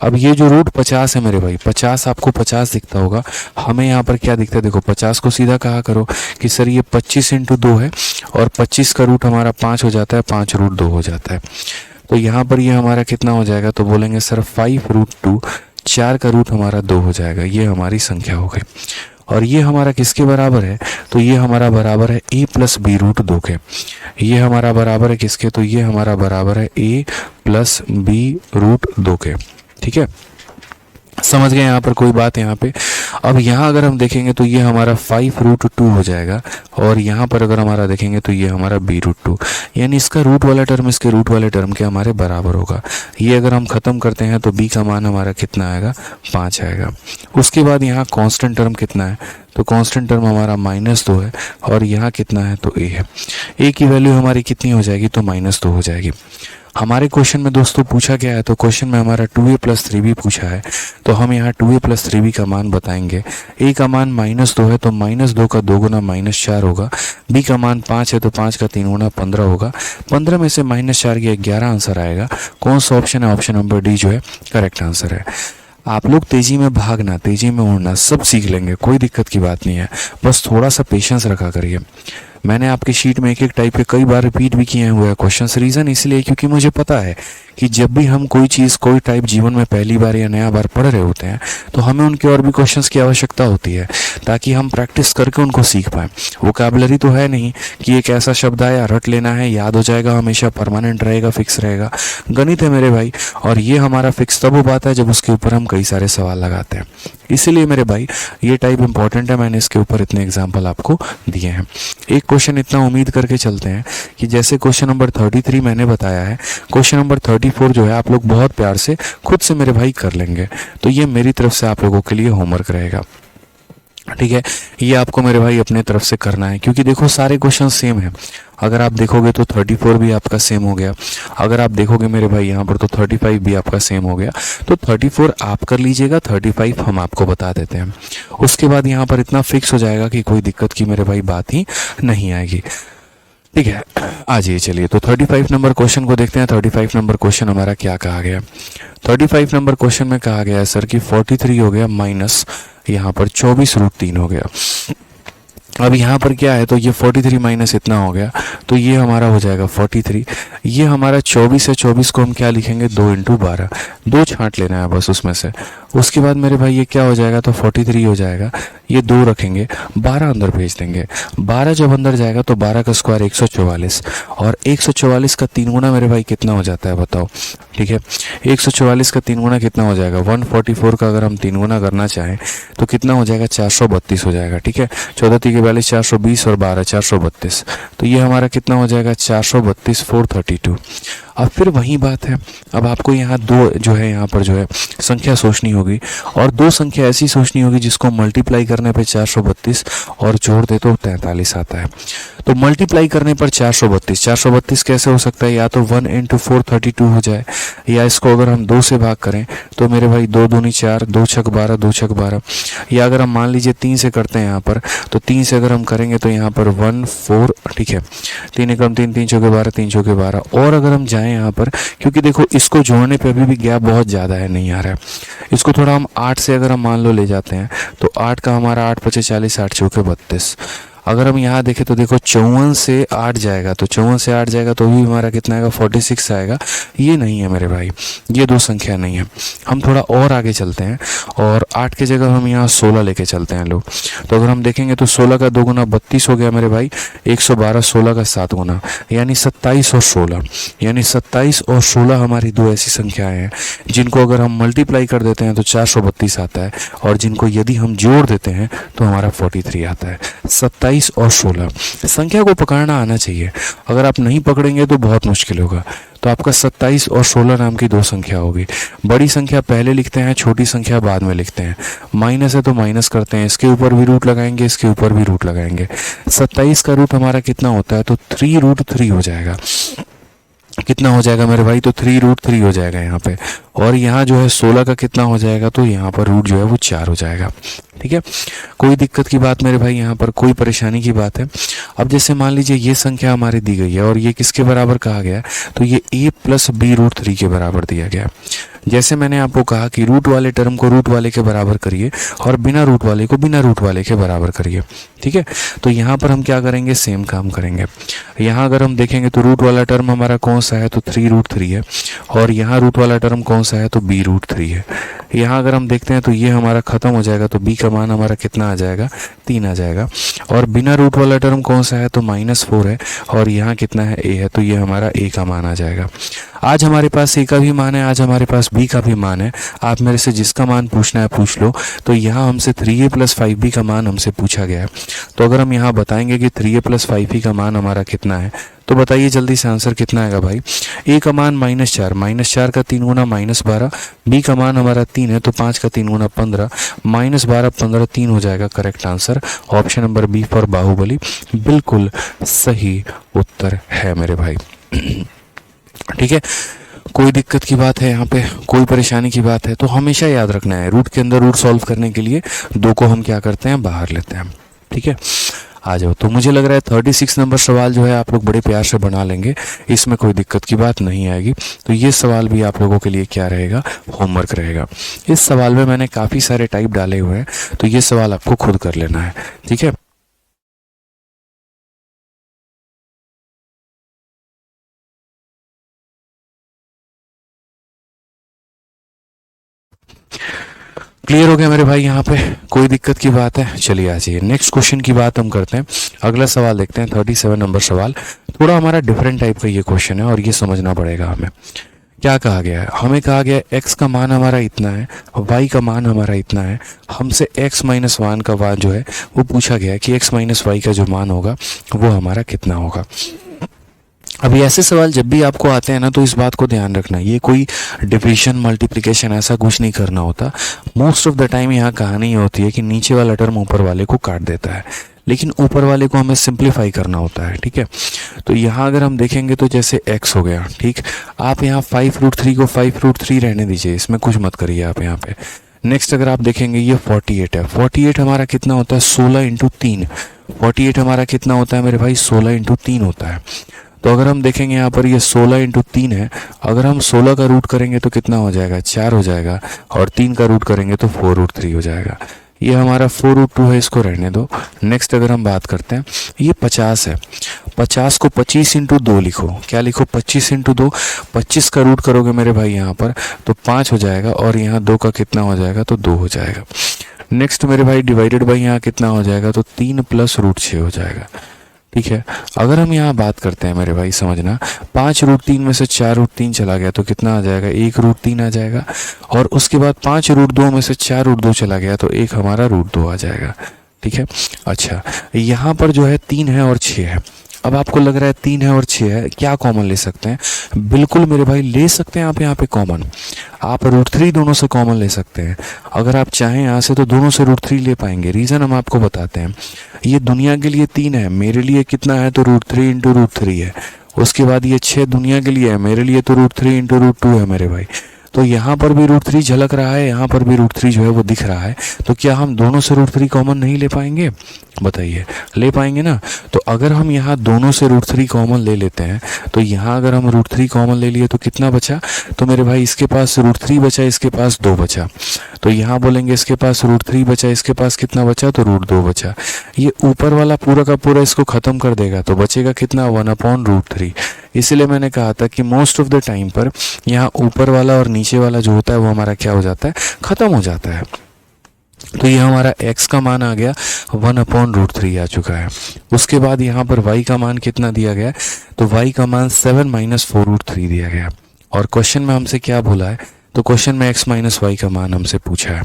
अब ये जो रूट 50 है मेरे भाई, 50 आपको 50 दिखता होगा, हमें यहाँ पर क्या दिखता है, देखो 50 को सीधा कहा करो कि सर ये 25 × 2 है, और 25 का रूट हमारा 5 हो जाता है, 5 √2 हो जाता है। तो यहाँ पर ये हमारा कितना हो जाएगा, तो बोलेंगे सर 5√2, 4 का रूट हमारा 2 हो जाएगा। ये हमारी संख्या हो गई, और ये हमारा किसके बराबर है, तो ये हमारा बराबर है a + b√2 के। ये हमारा बराबर है किसके, तो ये हमारा बराबर है a + b√2 के। ठीक है, समझ गए यहाँ पर कोई बात यहाँ पे। अब यहाँ अगर हम देखेंगे तो ये हमारा 5√2 हो जाएगा, और यहाँ पर अगर हमारा देखेंगे तो ये हमारा b√2, यानी इसका रूट वाला टर्म इसके रूट वाले टर्म के हमारे बराबर होगा। ये अगर हम ख़त्म करते हैं तो b का मान हमारा कितना आएगा, 5 आएगा। उसके बाद यहाँ कांस्टेंट टर्म कितना है, तो कांस्टेंट टर्म हमारा -2 है, और यहाँ कितना है, तो a है। a की वैल्यू हमारी कितनी हो जाएगी, तो -2 हो जाएगी। हमारे क्वेश्चन में दोस्तों पूछा गया है, तो क्वेश्चन में हमारा 2a + 3b पूछा है, तो हम यहाँ 2a + 3b का मान बताएंगे। a का मान -2 है, तो -2 का 2 गुना -4 होगा। b का मान 5 है, तो 5 का 3 गुना 15 होगा। 15 में से -4 गया 11 आंसर आएगा। कौन सा ऑप्शन है, ऑप्शन नंबर डी जो है करेक्ट आंसर है। आप लोग तेजी में भागना, तेजी में उड़ना सब सीख लेंगे, कोई दिक्कत की बात नहीं है, बस थोड़ा सा पेशेंस रखा करिए। मैंने आपकी शीट में एक एक टाइप के कई बार रिपीट भी किए हुए हैं क्वेश्चंस। रीज़न इसलिए क्योंकि मुझे पता है कि जब भी हम कोई चीज़ कोई टाइप जीवन में पहली बार या नया बार पढ़ रहे होते हैं तो हमें उनके और भी क्वेश्चंस की आवश्यकता होती है ताकि हम प्रैक्टिस करके उनको सीख पाएँ। वोकैबुलरी तो है नहीं कि एक ऐसा शब्द आया रट लेना है, याद हो जाएगा, हमेशा परमानेंट रहेगा, फिक्स रहेगा। गणित है मेरे भाई, और ये हमारा फिक्स तब हो पाता है जब उसके ऊपर हम कई सारे सवाल लगाते हैं। इसीलिए मेरे भाई ये टाइप इंपॉर्टेंट है, मैंने इसके ऊपर इतने एग्जाम्पल आपको दिए हैं। एक क्वेश्चन इतना उम्मीद करके चलते हैं कि जैसे क्वेश्चन नंबर 33 मैंने बताया है, क्वेश्चन नंबर 34 जो है आप लोग बहुत प्यार से खुद से मेरे भाई कर लेंगे। तो ये मेरी तरफ से आप लोगों के लिए होमवर्क रहेगा, ठीक है। ये आपको मेरे भाई अपने तरफ से करना है, क्योंकि देखो सारे क्वेश्चन सेम हैं। अगर आप देखोगे तो 34 भी आपका सेम हो गया, अगर आप देखोगे मेरे भाई यहाँ पर तो 35 भी आपका सेम हो गया। तो 34 आप कर लीजिएगा, 35 हम आपको बता देते हैं। उसके बाद यहाँ पर इतना फिक्स हो जाएगा कि कोई दिक्कत की मेरे भाई बात ही नहीं आएगी, ठीक है। आ जाइए, चलिए तो 35 नंबर क्वेश्चन को देखते हैं। 35 नंबर क्वेश्चन हमारा क्या कहा गया। 35 नंबर क्वेश्चन में कहा गया है सर कि 43 हो गया माइनस यहाँ पर 24√3 हो गया। अब यहाँ पर क्या है, तो ये 43 माइनस इतना हो गया, तो ये हमारा हो जाएगा 43। ये हमारा 24 है, 24 को हम क्या लिखेंगे 2 × 12, 2 छांट लेना है बस उसमें से। उसके बाद मेरे भाई ये क्या हो जाएगा, तो 43 हो जाएगा, ये 2 रखेंगे, 12 अंदर भेज देंगे। 12 जब अंदर जाएगा तो 12 का स्क्वायर 144, और 144 का 3 गुना मेरे भाई कितना हो जाता है बताओ, ठीक है। 144 का 3 गुना कितना हो जाएगा, 144 का अगर हम 3 गुना करना चाहें तो कितना हो जाएगा, 432 हो जाएगा, ठीक है। 14 के 42, 420 और 12 432, तो ये हमारा कितना हो जाएगा 432 432। अब फिर वही बात है, अब आपको यहाँ दो जो है यहाँ पर जो है संख्या सोचनी होगी, और दो संख्या ऐसी सोचनी होगी जिसको मल्टीप्लाई करने पे 432 और जोड़ दे तो 43 आता है। तो मल्टीप्लाई करने पर 432 कैसे हो सकता है, या तो 1 × 432 हो जाए, या इसको अगर हम 2 से भाग करें तो मेरे भाई 2 दूनी 4, 2 छक 12, 2 छक 12, या अगर हम मान लीजिए 3 से करते हैं यहाँ पर, तो 3 से अगर हम करेंगे तो यहाँ पर 1 4, ठीक है, 3 एकम 3, 3 चौके 12, 3 चौके 12। और अगर हम जाएं यहाँ पर, क्योंकि देखो इसको जोड़ने पे अभी भी गैप बहुत ज़्यादा है, नहीं आ रहा है, इसको थोड़ा हम 8 से अगर हम मान लो ले जाते हैं तो 8 का हमारा 8 × 5 = 40, 8 चौके 32। अगर हम यहाँ देखें तो देखो 54 से 8 जाएगा, तो 54 से 8 जाएगा तो भी हमारा कितना आएगा, 46 आएगा। ये नहीं है मेरे भाई, ये दो संख्या नहीं है। हम थोड़ा और आगे चलते हैं, और 8 की जगह हम यहाँ 16 लेके चलते हैं लोग। तो अगर हम देखेंगे तो 16 का 2 गुना 32 हो गया मेरे भाई, 112, 16 का 7 गुना, यानी 27 और 16, यानी 27 और 16 हमारी दो ऐसी संख्याएं हैं जिनको अगर हम मल्टीप्लाई कर देते हैं तो 432 आता है, और जिनको यदि हम जोड़ देते हैं तो हमारा 43 आता है। 27 और 16 संख्या को पकड़ना आना चाहिए, अगर आप नहीं पकड़ेंगे तो बहुत मुश्किल होगा। तो आपका 27 और 16 नाम की दो संख्या होगी। बड़ी संख्या पहले लिखते हैं, छोटी संख्या बाद में लिखते हैं। माइनस है तो माइनस करते हैं, इसके ऊपर भी रूट लगाएंगे, इसके ऊपर भी रूट लगाएंगे। 27 का रूट हमारा कितना होता है, तो 3√3 हो जाएगा। कितना हो जाएगा मेरे भाई, तो 3√3 हो जाएगा यहाँ पे। और यहाँ जो है 16 का कितना हो जाएगा, तो यहाँ पर रूट जो है वो 4 हो जाएगा, ठीक है। कोई दिक्कत की बात मेरे भाई, यहाँ पर कोई परेशानी की बात है। अब जैसे मान लीजिए ये संख्या हमारी दी गई है और ये किसके बराबर कहा गया है, तो ये a + b√3 के बराबर दिया गया है। जैसे मैंने आपको कहा कि रूट वाले टर्म को रूट वाले के बराबर करिए और बिना रूट वाले को बिना रूट वाले के बराबर करिए, ठीक है। तो यहाँ पर हम क्या करेंगे, सेम काम करेंगे। यहाँ अगर हम देखेंगे तो रूट वाला टर्म हमारा कौन सा है, तो 3√3 है, और यहाँ रूट वाला टर्म कौन सा है, तो b√3 है। यहाँ अगर हम देखते हैं तो ये हमारा खत्म हो जाएगा, तो b का मान हमारा कितना आ जाएगा, 3 आ जाएगा। और बिना रूट वाला टर्म कौन सा है, तो -4 है, और यहाँ कितना है, a है, तो ये हमारा a का मान आ जाएगा। आज हमारे पास a का भी मान है, आज हमारे पास b का भी मान है। आप मेरे से जिसका मान पूछना है पूछ लो। तो यहाँ हमसे 3a + 5b का मान हमसे पूछा गया है। तो अगर हम यहाँ बताएंगे कि 3a + 5b का मान हमारा कितना है, तो बताइए जल्दी से आंसर कितना आएगा भाई। a का मान -4, -4 का 3 गुना -12, b का मान हमारा 3 है, तो 5 का 3 गुना 15, -12 15 3 हो जाएगा। Correct answer option number B for Baahubali बिल्कुल सही उत्तर है मेरे भाई, ठीक है। कोई दिक्कत की बात है यहाँ पे, कोई परेशानी की बात है, तो हमेशा याद रखना है रूट के अंदर रूट सॉल्व करने के लिए 2 को हम क्या करते हैं, बाहर लेते हैं, ठीक है। आ जाओ, तो मुझे लग रहा है 36 नंबर सवाल जो है आप लोग बड़े प्यार से बना लेंगे, इसमें कोई दिक्कत की बात नहीं आएगी। तो ये सवाल भी आप लोगों के लिए क्या रहेगा, होमवर्क रहेगा। इस सवाल में मैंने काफ़ी सारे टाइप डाले हुए हैं, तो ये सवाल आपको खुद कर लेना है, ठीक है। क्लियर हो गया मेरे भाई? यहाँ पे कोई दिक्कत की बात है? चलिए आ जाइए नेक्स्ट क्वेश्चन की बात हम करते हैं। अगला सवाल देखते हैं 37 नंबर सवाल। थोड़ा हमारा डिफरेंट टाइप का ये क्वेश्चन है और ये समझना पड़ेगा हमें। क्या कहा गया है? हमें कहा गया है x का मान हमारा इतना है, y का मान हमारा इतना है। हमसे x माइनस 1 का मान जो है वो पूछा गया है कि x माइनस वाई का जो मान होगा वो हमारा कितना होगा। अभी ऐसे सवाल जब भी आपको आते हैं ना तो इस बात को ध्यान रखना, ये कोई डिविजन मल्टीप्लिकेशन ऐसा कुछ नहीं करना होता। मोस्ट ऑफ द टाइम यहाँ कहानी ये होती है कि नीचे वाला टर्म ऊपर वाले को काट देता है, लेकिन ऊपर वाले को हमें सिंप्लीफाई करना होता है। ठीक है, तो यहाँ अगर हम देखेंगे तो जैसे x हो गया, ठीक, आप यहाँ 5√3 को 5√3 रहने दीजिए, इसमें कुछ मत करिए आप यहाँ पे। नेक्स्ट अगर आप देखेंगे ये 48 है, 48 हमारा कितना होता है? 16 इंटू 3। 48 हमारा कितना होता है मेरे भाई? 16 इंटू 3 होता है। तो अगर हम देखेंगे यहाँ पर ये 16 इंटू 3 है, अगर हम 16 का रूट करेंगे तो कितना हो जाएगा? 4 हो जाएगा, और 3 का रूट करेंगे तो 4√3 हो जाएगा। ये हमारा 4√2 है, इसको रहने दो। नेक्स्ट अगर हम बात करते हैं, ये 50 है, 50 को 25 इंटू 2 लिखो। क्या लिखो? 25 इंटू 2। 25 का रूट करोगे मेरे भाई यहाँ पर तो 5 हो जाएगा, और यहाँ 2 का कितना हो जाएगा? तो 2 हो जाएगा। नेक्स्ट मेरे भाई डिवाइडेड बाई यहाँ कितना हो जाएगा? तो 3 प्लस √6 हो जाएगा। ठीक है, अगर हम यहाँ बात करते हैं मेरे भाई समझना, 5√3 में से 4√3 चला गया तो कितना आ जाएगा? 1√3 आ जाएगा, और उसके बाद 5√2 में से 4√2 चला गया तो एक हमारा √2 आ जाएगा। ठीक है, अच्छा यहाँ पर जो है 3 है और 6 है। अब आपको लग रहा है 3 है और 6 है, क्या कॉमन ले सकते हैं? बिल्कुल मेरे भाई ले सकते हैं आप यहाँ पे कॉमन, आप √3 दोनों से कॉमन ले सकते हैं। अगर आप चाहें यहाँ से तो दोनों से √3 ले पाएंगे। रीज़न हम आपको बताते हैं। ये दुनिया के लिए 3 है, मेरे लिए कितना है? तो √3 इंटू √3 है। उसके बाद ये 6 दुनिया के लिए है, मेरे लिए तो √3 इंटू √2 है मेरे भाई। तो यहाँ पर भी √3 झलक रहा है, यहाँ पर भी √3 जो है वो दिख रहा है। तो क्या हम दोनों से √3 कॉमन नहीं ले पाएंगे? बताइए, ले पाएंगे ना? तो अगर हम यहाँ दोनों से √3 कॉमन ले लेते हैं तो यहाँ अगर हम √3 कॉमन ले लिए तो कितना बचा? तो मेरे भाई इसके पास √3 बचा, इसके पास 2 बचा। तो यहाँ बोलेंगे इसके पास √3 बचा, इसके पास कितना बचा? तो √2 बचा। ये ऊपर वाला पूरा का पूरा इसको खत्म कर देगा तो बचेगा कितना? 1/√3। इसलिए मैंने कहा था कि मोस्ट ऑफ द टाइम पर यहाँ ऊपर वाला और नीचे वाला जो होता है वो हमारा क्या हो जाता है? खत्म हो जाता है। तो ये हमारा x का मान आ गया 1/√3 आ चुका है। उसके बाद यहाँ पर y का मान कितना दिया गया? तो y का मान 7 माइनस 4√3 दिया गया। और क्वेश्चन में हमसे क्या बोला है? तो क्वेश्चन में x माइनस वाई का मान हमसे पूछा है।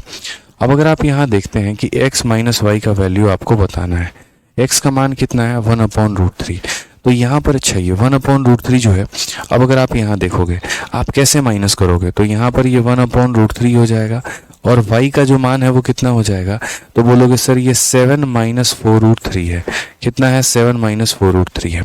अब अगर आप यहाँ देखते हैं कि x माइनस वाई का वैल्यू आपको बताना है, x का मान कितना है? 1/√3। तो यहाँ पर अच्छा ये 1/√3 जो है, अब अगर आप यहाँ देखोगे आप कैसे माइनस करोगे तो यहाँ पर ये 1/√3 हो जाएगा, और y का जो मान है वो कितना हो जाएगा? तो बोलोगे सर ये 7 माइनस 4√3 है। कितना है? 7 माइनस 4√3 है।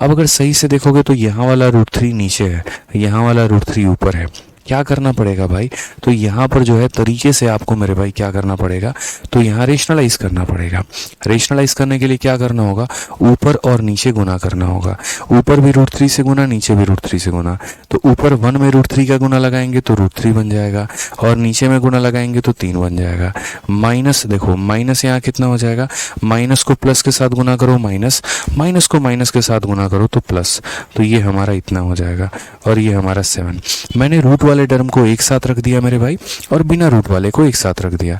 अब अगर सही से देखोगे तो यहाँ वाला √3 नीचे है, यहाँ वाला √3 ऊपर है। क्या करना पड़ेगा भाई? तो यहाँ पर जो है तरीके से आपको मेरे भाई क्या करना पड़ेगा? तो यहाँ रेशनलाइज करना पड़ेगा। रेशनलाइज करने के लिए क्या करना होगा? ऊपर और नीचे गुना करना होगा। ऊपर भी √3 से गुना, नीचे भी √3 से गुना। तो ऊपर 1 में √3 का गुना लगाएंगे तो √3 बन जाएगा, और नीचे में गुना लगाएंगे तो 3 बन जाएगा। माइनस देखो, माइनस यहाँ कितना हो जाएगा? माइनस को प्लस के साथ गुना करो माइनस, माइनस को माइनस के साथ गुना करो तो प्लस। तो ये हमारा इतना हो जाएगा, और ये हमारा 7। मैंने रूट वाले टर्म को एक साथ रख दिया मेरे भाई, और बिना रूट वाले को एक साथ रख दिया।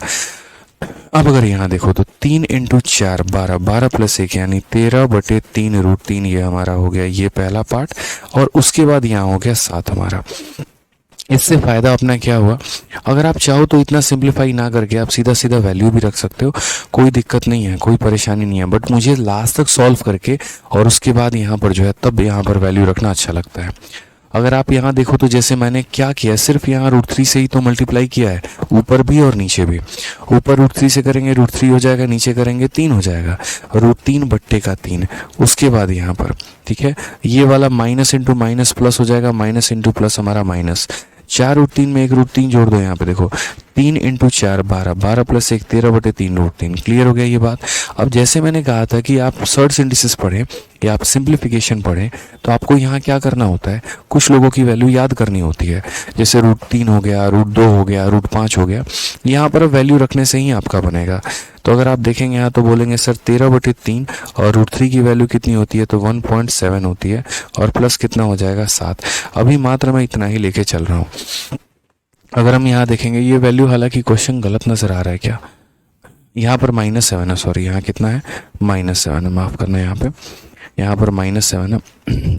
अब अगर यहाँ देखो तो 3 इंटू 4 12, 12 प्लस 1 यानी 13/3√3 ये हमारा हो गया ये पहला पार्ट। और उसके बाद यहाँ हो गया 7 हमारा। इससे फ़ायदा अपना क्या हुआ? अगर आप चाहो तो इतना सिंप्लीफाई ना करके आप सीधा सीधा वैल्यू भी रख सकते हो, कोई दिक्कत नहीं है, कोई परेशानी नहीं है। बट मुझे लास्ट तक सॉल्व करके और उसके बाद यहाँ पर जो है तब यहाँ पर वैल्यू रखना अच्छा लगता है। अगर आप यहाँ देखो तो जैसे मैंने क्या किया, सिर्फ यहाँ √3 से ही तो मल्टीप्लाई किया है, ऊपर भी और नीचे भी। ऊपर √3 से करेंगे √3 हो जाएगा, नीचे करेंगे 3 हो जाएगा, √3/3। उसके बाद यहाँ पर ठीक है ये वाला माइनस इंटू माइनस प्लस हो जाएगा, माइनस इंटू प्लस हमारा माइनस। 4√3 में एक √3 जोड़ दो, यहाँ पे देखो 3 इंटू 4 12, 12 प्लस 1 13/3√3। क्लियर हो गया ये बात? अब जैसे मैंने कहा था कि आप सर्च सिंथेसिस पढ़ें या आप सिंप्लीफिकेशन पढ़ें तो आपको यहाँ क्या करना होता है? कुछ लोगों की वैल्यू याद करनी होती है, जैसे √3 हो गया, √2 हो गया, √5 हो गया। यहाँ पर वैल्यू रखने से ही आपका बनेगा। तो अगर आप देखेंगे यहाँ तो बोलेंगे सर 13/3 और √3 की वैल्यू कितनी होती है? तो 1.7 होती है, और प्लस कितना हो जाएगा? 7। अभी मात्र मैं इतना ही लेके चल रहा हूँ। अगर हम यहाँ देखेंगे ये वैल्यू, हालांकि क्वेश्चन गलत नज़र आ रहा है क्या, यहाँ पर -7 है, सॉरी यहाँ कितना है -7 है, माफ़ करना यहाँ पे, यहाँ पर -7 है।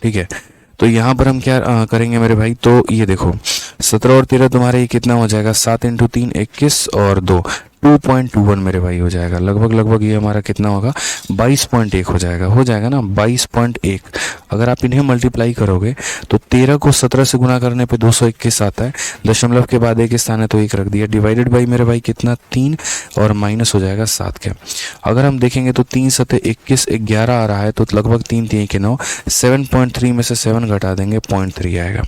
ठीक है, तो यहाँ पर हम क्या करेंगे मेरे भाई, तो ये देखो 17 और 13 तुम्हारे ये कितना हो जाएगा, 7 × 3 21 और 2 2.21 मेरे भाई हो जाएगा, लगभग ये हमारा कितना होगा 22.1 हो जाएगा ना 22.1। अगर आप इन्हें मल्टीप्लाई करोगे तो 13 को 17 से गुना करने पे 221 आता है, दशमलव के बाद एक स्थान है तो एक रख दिया, डिवाइडेड बाई मेरे भाई कितना 3 और माइनस हो जाएगा 7 के। अगर हम देखेंगे तो 3 7 21 11 आ रहा है, तो लगभग 3 3 के 9, 7.3 में से 7 घटा देंगे 0.3 आएगा।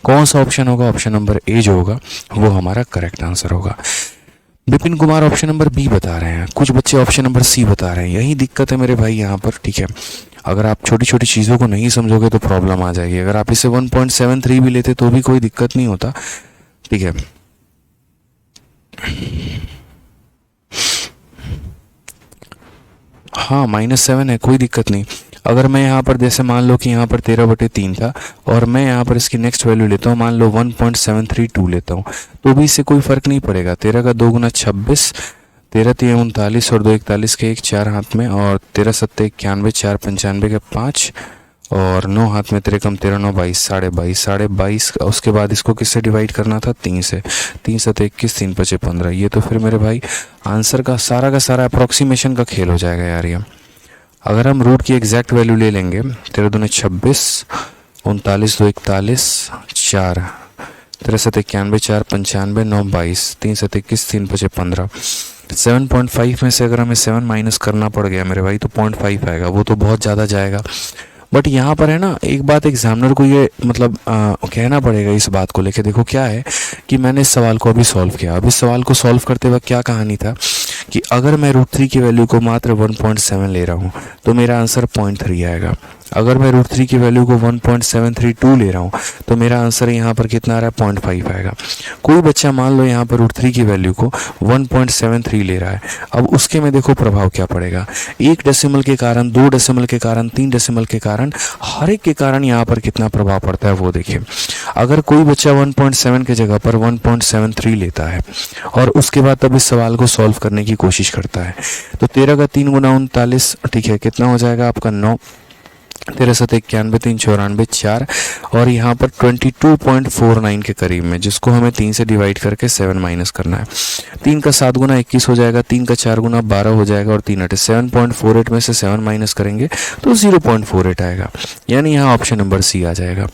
कौन सा ऑप्शन होगा, ऑप्शन नंबर ए जो होगा वो हमारा करेक्ट आंसर होगा। Vipin Kumar option number B बता रहे हैं, कुछ बच्चे ऑप्शन नंबर सी बता रहे हैं, यही दिक्कत है मेरे भाई यहाँ पर। ठीक है, अगर आप छोटी छोटी चीज़ों को नहीं समझोगे तो प्रॉब्लम आ जाएगी। अगर आप इसे 1.73 भी लेते तो भी कोई दिक्कत नहीं होता। ठीक है, हाँ -7 है, कोई दिक्कत नहीं। अगर मैं यहाँ पर जैसे मान लो कि यहाँ पर 13/3 था और मैं यहाँ पर इसकी नेक्स्ट वैल्यू लेता हूँ, मान लो 1.732 लेता हूँ, तो भी इससे कोई फ़र्क नहीं पड़ेगा। 13 का 2 गुना 26, 13 3 39 और 2 41 के 1 4 हाथ में, और 13 7 91 4 95 के 5 और 9 हाथ में, 13 कम 13 9 22 साढ़े 22। उसके बाद इसको किससे डिवाइड करना था, 3 से, 3 7 21 3 5 15। ये तो फिर मेरे भाई आंसर का सारा अप्रॉक्सीमेशन का खेल हो जाएगा यार ये। अगर हम रूट की एग्जैक्ट वैल्यू ले लेंगे, 13 दूनी 26, 39 2 41 4, 13 7 91 4 95 9 22, 3 7 21 3 5 15। 7.5 में से अगर हमें 7 माइनस करना पड़ गया मेरे भाई तो 0.5 आएगा, वो तो बहुत ज़्यादा जाएगा। बट यहाँ पर है ना, एक बात एग्जामिनर को ये मतलब कहना पड़ेगा इस बात को लेके। देखो क्या है कि मैंने इस सवाल को अभी सॉल्व किया, अब इस सवाल को सॉल्व करते वक्त क्या कहानी था कि अगर मैं √3 की वैल्यू को मात्र 1.7 ले रहा हूँ तो मेरा आंसर 0.3 आएगा। अगर मैं √3 की वैल्यू को 1.732 ले रहा हूँ तो मेरा आंसर यहाँ पर कितना आ रहा है, 0.5 आएगा। कोई बच्चा मान लो यहाँ पर √3 की वैल्यू को 1.73 ले रहा है, अब उसके में देखो प्रभाव क्या पड़ेगा, 1 डेसिमल के कारण, 2 डेसिमल के कारण, 3 डेसिमल के कारण, हर एक के कारण यहाँ पर कितना प्रभाव पड़ता है वो देखिए। अगर कोई बच्चा 1.7 के जगह पर 1.73 लेता है और उसके बाद तब इस सवाल को सॉल्व करने की कोशिश करता है, तो 13 का 3 गुना 39, ठीक है, कितना हो जाएगा आपका 9, 13 7 91 3 94 4, और यहाँ पर 22.49 के करीब में, जिसको हमें 3 से डिवाइड करके 7 माइनस करना है। 3 का 7 गुना 21 हो जाएगा, 3 का 4 गुना 12 हो जाएगा, और 3 8 7.48 में से 7 माइनस करेंगे तो 0.48 आएगा, यानी यहाँ ऑप्शन नंबर सी आ जाएगा।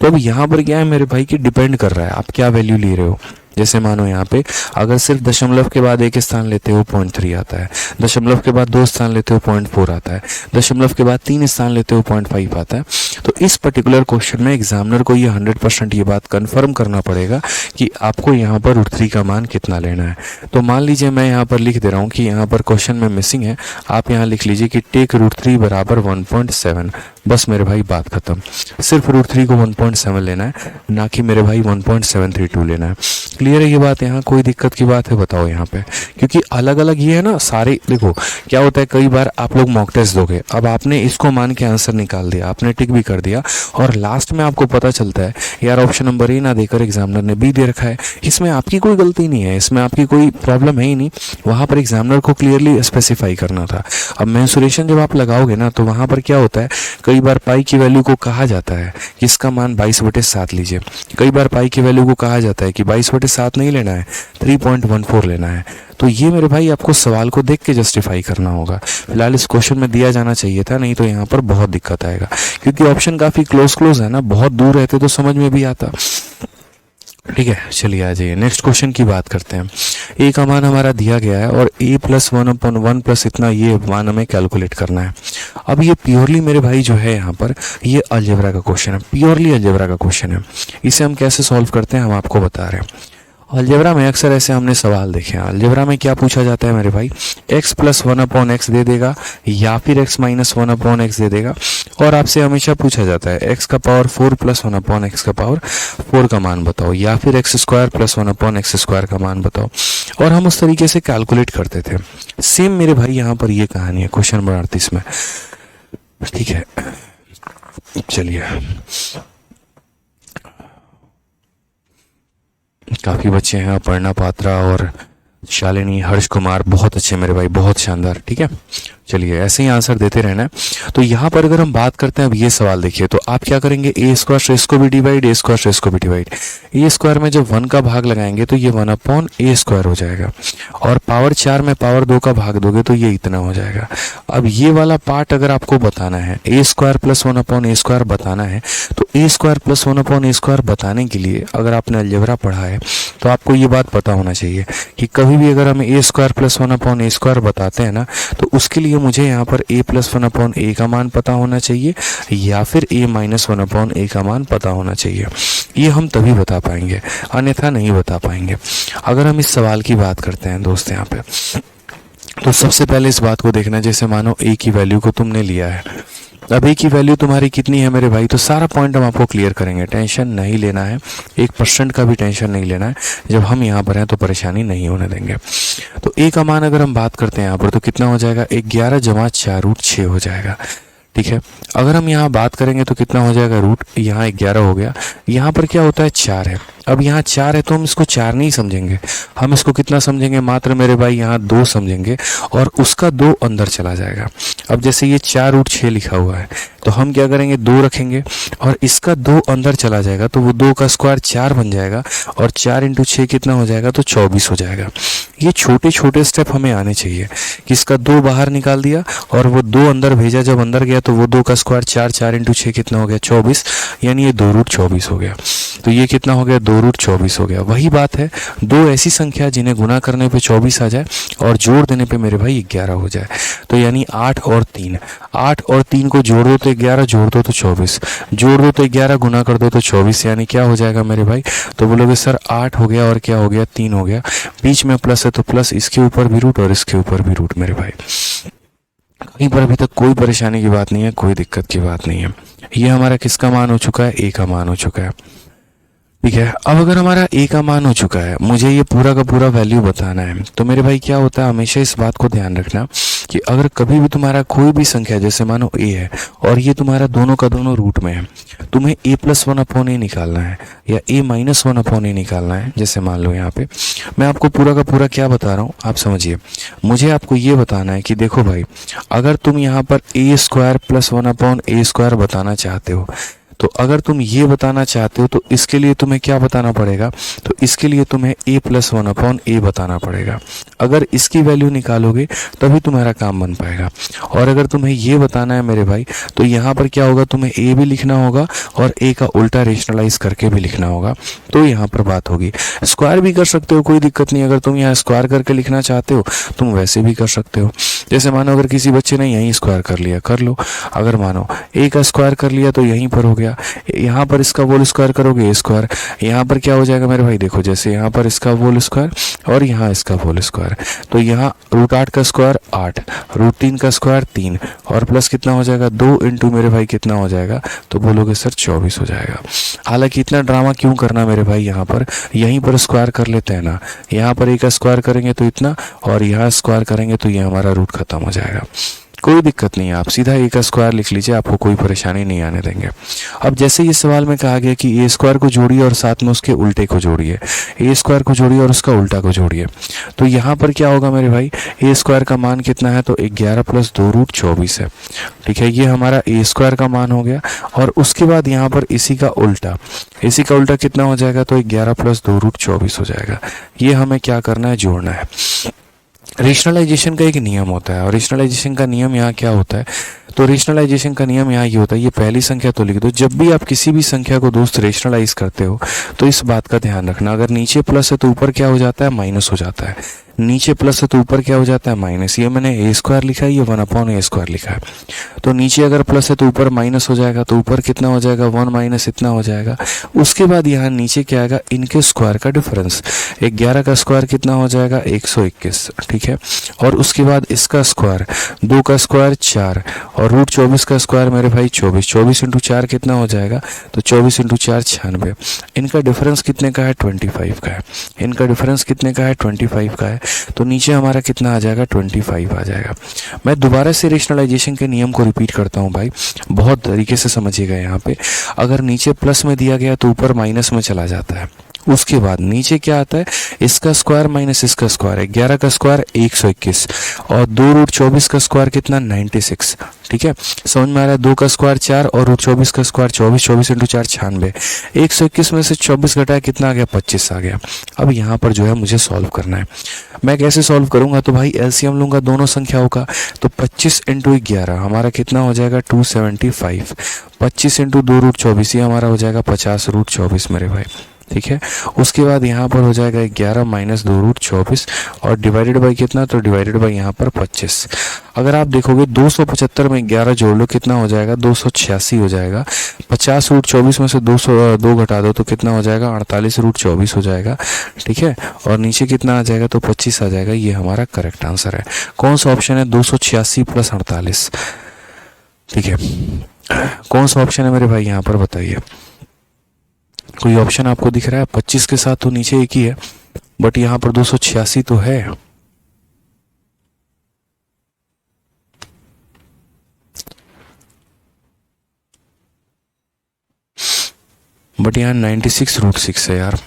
तो अब यहाँ पर क्या है मेरे भाई कि डिपेंड कर रहा है आप क्या वैल्यू ले रहे हो। जैसे मानो यहाँ पे अगर सिर्फ दशमलव के बाद एक स्थान लेते हो 0.3 आता है, दशमलव के बाद 2 स्थान लेते हो 0.4 आता है, दशमलव के बाद 3 स्थान लेते हो 0.5 आता है। तो इस पर्टिकुलर क्वेश्चन में एग्जामिनर को ये 100% ये बात कंफर्म करना पड़ेगा कि आपको यहाँ पर √3 का मान कितना लेना है। तो मान लीजिए मैं यहाँ पर लिख दे रहा हूँ कि यहाँ पर क्वेश्चन में मिसिंग है, आप यहाँ लिख लीजिए कि टेक √3 बराबर 1.7। बस मेरे भाई बात खत्म, सिर्फ √3 को 1.7 लेना है, ना कि मेरे भाई 1.732 लेना है। क्लियर है ये बात, यहाँ कोई दिक्कत की बात है बताओ यहाँ पे, क्योंकि अलग अलग ये है ना सारे। देखो क्या होता है, कई बार आप लोग मॉक टेस्ट दोगे, अब आपने इसको मान के आंसर निकाल दिया, आपने टिक भी कर दिया, और लास्ट में आपको पता चलता है यार ऑप्शन नंबर ए ना देकर एग्जामिनर ने बी दे रखा है। इसमें आपकी कोई गलती नहीं है, इसमें आपकी कोई प्रॉब्लम है ही नहीं, वहाँ पर एग्जामिनर को क्लियरली स्पेसिफाई करना था। अब मेंसुरेशन जब आप लगाओगे ना तो वहाँ पर क्या होता है, कई बार पाई की वैल्यू को कहा जाता है कि इसका मान 22/7 लीजिए, कई बार पाई की वैल्यू को कहा जाता है कि 22/7 नहीं लेना है, 3.14 लेना है। तो ये मेरे भाई आपको सवाल को देख के जस्टिफाई करना होगा। फिलहाल इस क्वेश्चन में दिया जाना चाहिए था, नहीं तो यहाँ पर बहुत दिक्कत आएगा, क्योंकि ऑप्शन काफ़ी क्लोज है ना, बहुत दूर रहते तो समझ में भी आता। ठीक है, चलिए आ जाइए नेक्स्ट क्वेश्चन की बात करते हैं। ए का मान हमारा दिया गया है और a + 1/1 प्लस इतना ये मान हमें कैलकुलेट करना है। अब ये प्योरली मेरे भाई जो है यहाँ पर ये अलजेब्रा का क्वेश्चन है, प्योरली अलजेब्रा का क्वेश्चन है। इसे हम कैसे सॉल्व करते हैं हम आपको बता रहे हैं। अलजेब्रा में अक्सर ऐसे हमने सवाल देखे हैं। अलजेब्रा में क्या पूछा जाता है मेरे भाई, x + 1/x दे देगा या फिर x - 1/x दे देगा, और आपसे हमेशा पूछा जाता है x का पावर 4 + 1/x का पावर 4 का मान बताओ, या फिर x² + 1/x² का मान बताओ, और हम उस तरीके से कैलकुलेट करते थे। सेम मेरे भाई यहाँ पर ये कहानी है क्वेश्चन नंबर 38 में। ठीक है, चलिए काफ़ी बच्चे हैं, अपर्णा पात्रा और शालिनी, हर्ष कुमार, बहुत अच्छे मेरे भाई, बहुत शानदार। ठीक है, चलिए ऐसे ही आंसर देते रहना है। तो यहाँ पर अगर हम बात करते हैं, अब ये सवाल देखिए, तो आप क्या करेंगे, ए स्क्वायर शेष को भी डिवाइड, ए स्क्वायर शेष को भी डिवाइड। ए स्क्वायर में जब 1 का भाग लगाएंगे तो ये 1/a स्क्वायर हो जाएगा, और पावर 4 में पावर 2 का भाग दोगे तो ये इतना हो जाएगा। अब ये वाला पार्ट अगर आपको बताना है, ए स्क्वायर प्लस 1/a स्क्वायर बताना है, तो ए स्क्वायर प्लस 1/a स्क्वायर बताने के लिए अगर आपने अलजेब्रा पढ़ा है तो आपको ये बात पता होना चाहिए कि कभी भी अगर हम ए स्क्वायर प्लस 1/a स्क्वायर बताते हैं ना, तो उसके लिए मुझे यहाँ पर a प्लस 1/a का मान पता होना चाहिए या फिर a माइनस 1/a का मान पता होना चाहिए। ये हम तभी बता पाएंगे, अन्यथा नहीं बता पाएंगे। अगर हम इस सवाल की बात करते हैं दोस्त यहाँ पे, तो सबसे पहले इस बात को देखना, जैसे मानो a की वैल्यू को तुमने लिया है, अब a की वैल्यू तुम्हारी कितनी है मेरे भाई, तो सारा पॉइंट हम आपको क्लियर करेंगे, टेंशन नहीं लेना है, 1% का भी टेंशन नहीं लेना है। जब हम यहाँ पर हैं तो परेशानी नहीं होने देंगे। तो a का मान अगर हम बात करते हैं यहाँ पर, तो कितना हो जाएगा, 11 जमा 4√6 हो जाएगा। ठीक है, अगर हम यहाँ बात करेंगे तो कितना हो जाएगा, रूट यहाँ 11 हो गया, यहाँ पर क्या होता है 4 है। अब यहाँ 4 है तो हम इसको 4 नहीं समझेंगे, हम इसको कितना समझेंगे, मात्र मेरे भाई यहाँ 2 समझेंगे, और उसका 2 अंदर चला जाएगा। अब जैसे ये 4√6 लिखा हुआ है, तो हम क्या करेंगे, 2 रखेंगे और इसका 2 अंदर चला जाएगा, तो वो 2 का स्क्वायर 4 बन जाएगा, और 4 × 6 कितना हो जाएगा, तो 24 हो जाएगा। ये छोटे छोटे स्टेप हमें आने चाहिए कि इसका 2 बाहर निकाल दिया और वो 2 अंदर भेजा, जब अंदर गया तो वो 2 का स्क्वायर 4, 4 × 6 कितना हो गया, 24, यानी ये 2√24 हो गया। तो ये कितना हो गया, 2√24 हो गया। वही बात है, 2 ऐसी संख्या जिन्हें गुना करने पे 24 आ जाए और जोड़ देने पे मेरे भाई 11 हो जाए। तो यानी 8 और 3, 8 और 3 को जोड़ दो तो 11, जोड़ दो तो 24, जोड़ दो तो 11, गुना कर दो तो 24, यानी क्या हो जाएगा मेरे भाई, तो बोलोगे सर 8 हो गया और क्या हो गया, 3 हो गया, बीच में प्लस है तो प्लस, इसके ऊपर भी रूट और इसके ऊपर भी रूट मेरे भाई। कहीं पर अभी तक कोई परेशानी की बात नहीं है, कोई दिक्कत की बात नहीं है। ये हमारा किसका मान हो चुका है, a का मान हो चुका है। ठीक है, अब अगर हमारा a का मान हो चुका है, मुझे ये पूरा का पूरा वैल्यू बताना है, तो मेरे भाई क्या होता है, हमेशा इस बात को ध्यान रखना कि अगर कभी भी तुम्हारा कोई भी संख्या, जैसे मानो a है और ये तुम्हारा दोनों का दोनों रूट में है, तुम्हें a प्लस 1/a निकालना है या a माइनस 1/a निकालना है। जैसे मान लो यहाँ पे मैं आपको पूरा का पूरा क्या बता रहा हूँ, आप समझिए। मुझे आपको ये बताना है कि देखो भाई, अगर तुम यहाँ पर a square plus 1/a square बताना चाहते हो, तो अगर तुम ये बताना चाहते हो तो इसके लिए तुम्हें क्या बताना पड़ेगा, तो इसके लिए तुम्हें a प्लस 1/a बताना पड़ेगा। अगर इसकी वैल्यू निकालोगे तभी तुम्हारा काम बन पाएगा। और अगर तुम्हें ये बताना है मेरे भाई, तो यहाँ पर क्या होगा, तुम्हें a भी लिखना होगा और a का उल्टा रेशनलाइज करके भी लिखना होगा, तो यहाँ पर बात होगी। स्क्वायर भी कर सकते हो, कोई दिक्कत नहीं। अगर तुम यहाँ स्क्वायर करके लिखना चाहते हो तुम वैसे भी कर सकते हो। जैसे मानो अगर किसी बच्चे ने यहीं स्क्वायर कर लिया, कर लो। अगर मानो a का स्क्वायर कर लिया तो यहीं पर हो गया, यहाँ पर इसका होल स्क्वायर करोगे a स्क्वायर, यहाँ पर क्या हो जाएगा मेरे भाई, देखो जैसे यहाँ पर इसका होल स्क्वायर और यहाँ इसका होल स्क्वायर, तो यहाँ √8 का स्क्वायर 8, √3 का स्क्वायर 3 और प्लस कितना हो जाएगा, 2 इंटू मेरे भाई कितना हो जाएगा, तो बोलोगे सर 24 हो जाएगा। हालांकि इतना ड्रामा क्यों करना मेरे भाई, यहाँ पर यहीं पर स्क्वायर कर लेते हैं ना, यहाँ पर a का स्क्वायर करेंगे तो इतना और यहाँ स्क्वायर करेंगे तो ये हमारा रूट खत्म हो जाएगा। कोई दिक्कत नहीं है, आप सीधा a का स्क्वायर लिख लीजिए, आपको कोई परेशानी नहीं आने देंगे। अब जैसे इस सवाल में कहा गया कि a स्क्वायर को जोड़िए और साथ में उसके उल्टे को जोड़िए, a स्क्वायर को जोड़िए और उसका उल्टा को जोड़िए, तो यहाँ पर क्या होगा मेरे भाई, a स्क्वायर का मान कितना है, तो 11 प्लस 2√24 है। ठीक है, ये हमारा a स्क्वायर का मान हो गया। और उसके बाद यहाँ पर इसी का उल्टा कितना हो जाएगा, तो 11 प्लस 2√24 हो जाएगा। ये हमें क्या करना है, जोड़ना है। रेशनलाइजेशन का एक नियम होता है और रेशनलाइजेशन का नियम यहाँ क्या होता है, तो रेशनलाइजेशन का नियम यहाँ ये होता है, ये पहली संख्या तो लिख दो। जब भी आप किसी भी संख्या को दोस्त रेशनलाइज करते हो तो इस बात का ध्यान रखना, अगर नीचे प्लस है तो ऊपर क्या हो जाता है, माइनस हो जाता है। नीचे प्लस है तो ऊपर क्या हो जाता है, माइनस। ये मैंने a स्क्वायर लिखा है, ये 1/a स्क्वायर लिखा है। तो नीचे अगर प्लस है तो ऊपर माइनस हो जाएगा, तो ऊपर कितना हो जाएगा, 1 माइनस इतना हो जाएगा। उसके बाद यहाँ नीचे क्या आएगा, इनके स्क्वायर का डिफरेंस। 11 का स्क्वायर कितना हो जाएगा, 121। ठीक है, और उसके बाद इसका स्क्वायर, 2 का स्क्वायर 4 और √24 का स्क्वायर मेरे भाई 24। 24 इंटू 4 कितना हो जाएगा, तो 24 इंटू 4 96। इनका डिफरेंस कितने का है, 25 का है। इनका डिफरेंस कितने का है, 25 का है। तो नीचे हमारा कितना आ जाएगा, 25 आ जाएगा। मैं दोबारा से रेशनलाइजेशन के नियम को रिपीट करता हूँ भाई, बहुत तरीके से समझिएगा। यहाँ पे अगर नीचे प्लस में दिया गया तो ऊपर माइनस में चला जाता है, उसके बाद नीचे क्या आता है, इसका स्क्वायर माइनस इसका स्क्वायर, 11 का स्क्वायर 121 और 2√24 का स्क्वायर कितना 96। ठीक है, समझ में आ रहा है। 2 का स्क्वायर 4 और √24 का स्क्वायर 24, 24 इंटू 4 96। 121 में से 24 घटाया कितना आ गया, 25 आ गया। अब यहाँ पर जो है मुझे सॉल्व करना है। मैं कैसे सॉल्व करूंगा, तो भाई एलसीएम लूंगा दोनों संख्याओं का, तो 25 इंटू 11 हमारा कितना हो जाएगा 275। 25 इंटू 2√24 ये हमारा हो जाएगा 50√24 मेरे भाई। ठीक है, उसके बाद यहाँ पर हो जाएगा 11 माइनस 2√24 और डिवाइडेड बाई कितना, तो डिवाइडेड बाई यहाँ पर 25। अगर आप देखोगे 275 में 11 जोड़ लो कितना हो जाएगा 286 हो जाएगा। 50√24 में से 2 घटा दो तो कितना हो जाएगा 48√24 हो जाएगा। ठीक है, और नीचे कितना आ जाएगा, तो 25 आ जाएगा। ये हमारा करेक्ट आंसर है। कौन सा ऑप्शन है, 286 प्लस 48। ठीक है, कौन सा ऑप्शन है मेरे भाई यहाँ पर बताइए। कोई ऑप्शन आपको दिख रहा है? 25 के साथ तो नीचे एक ही है, बट यहाँ पर 286 तो है। बट यहाँ 96√6 है यार,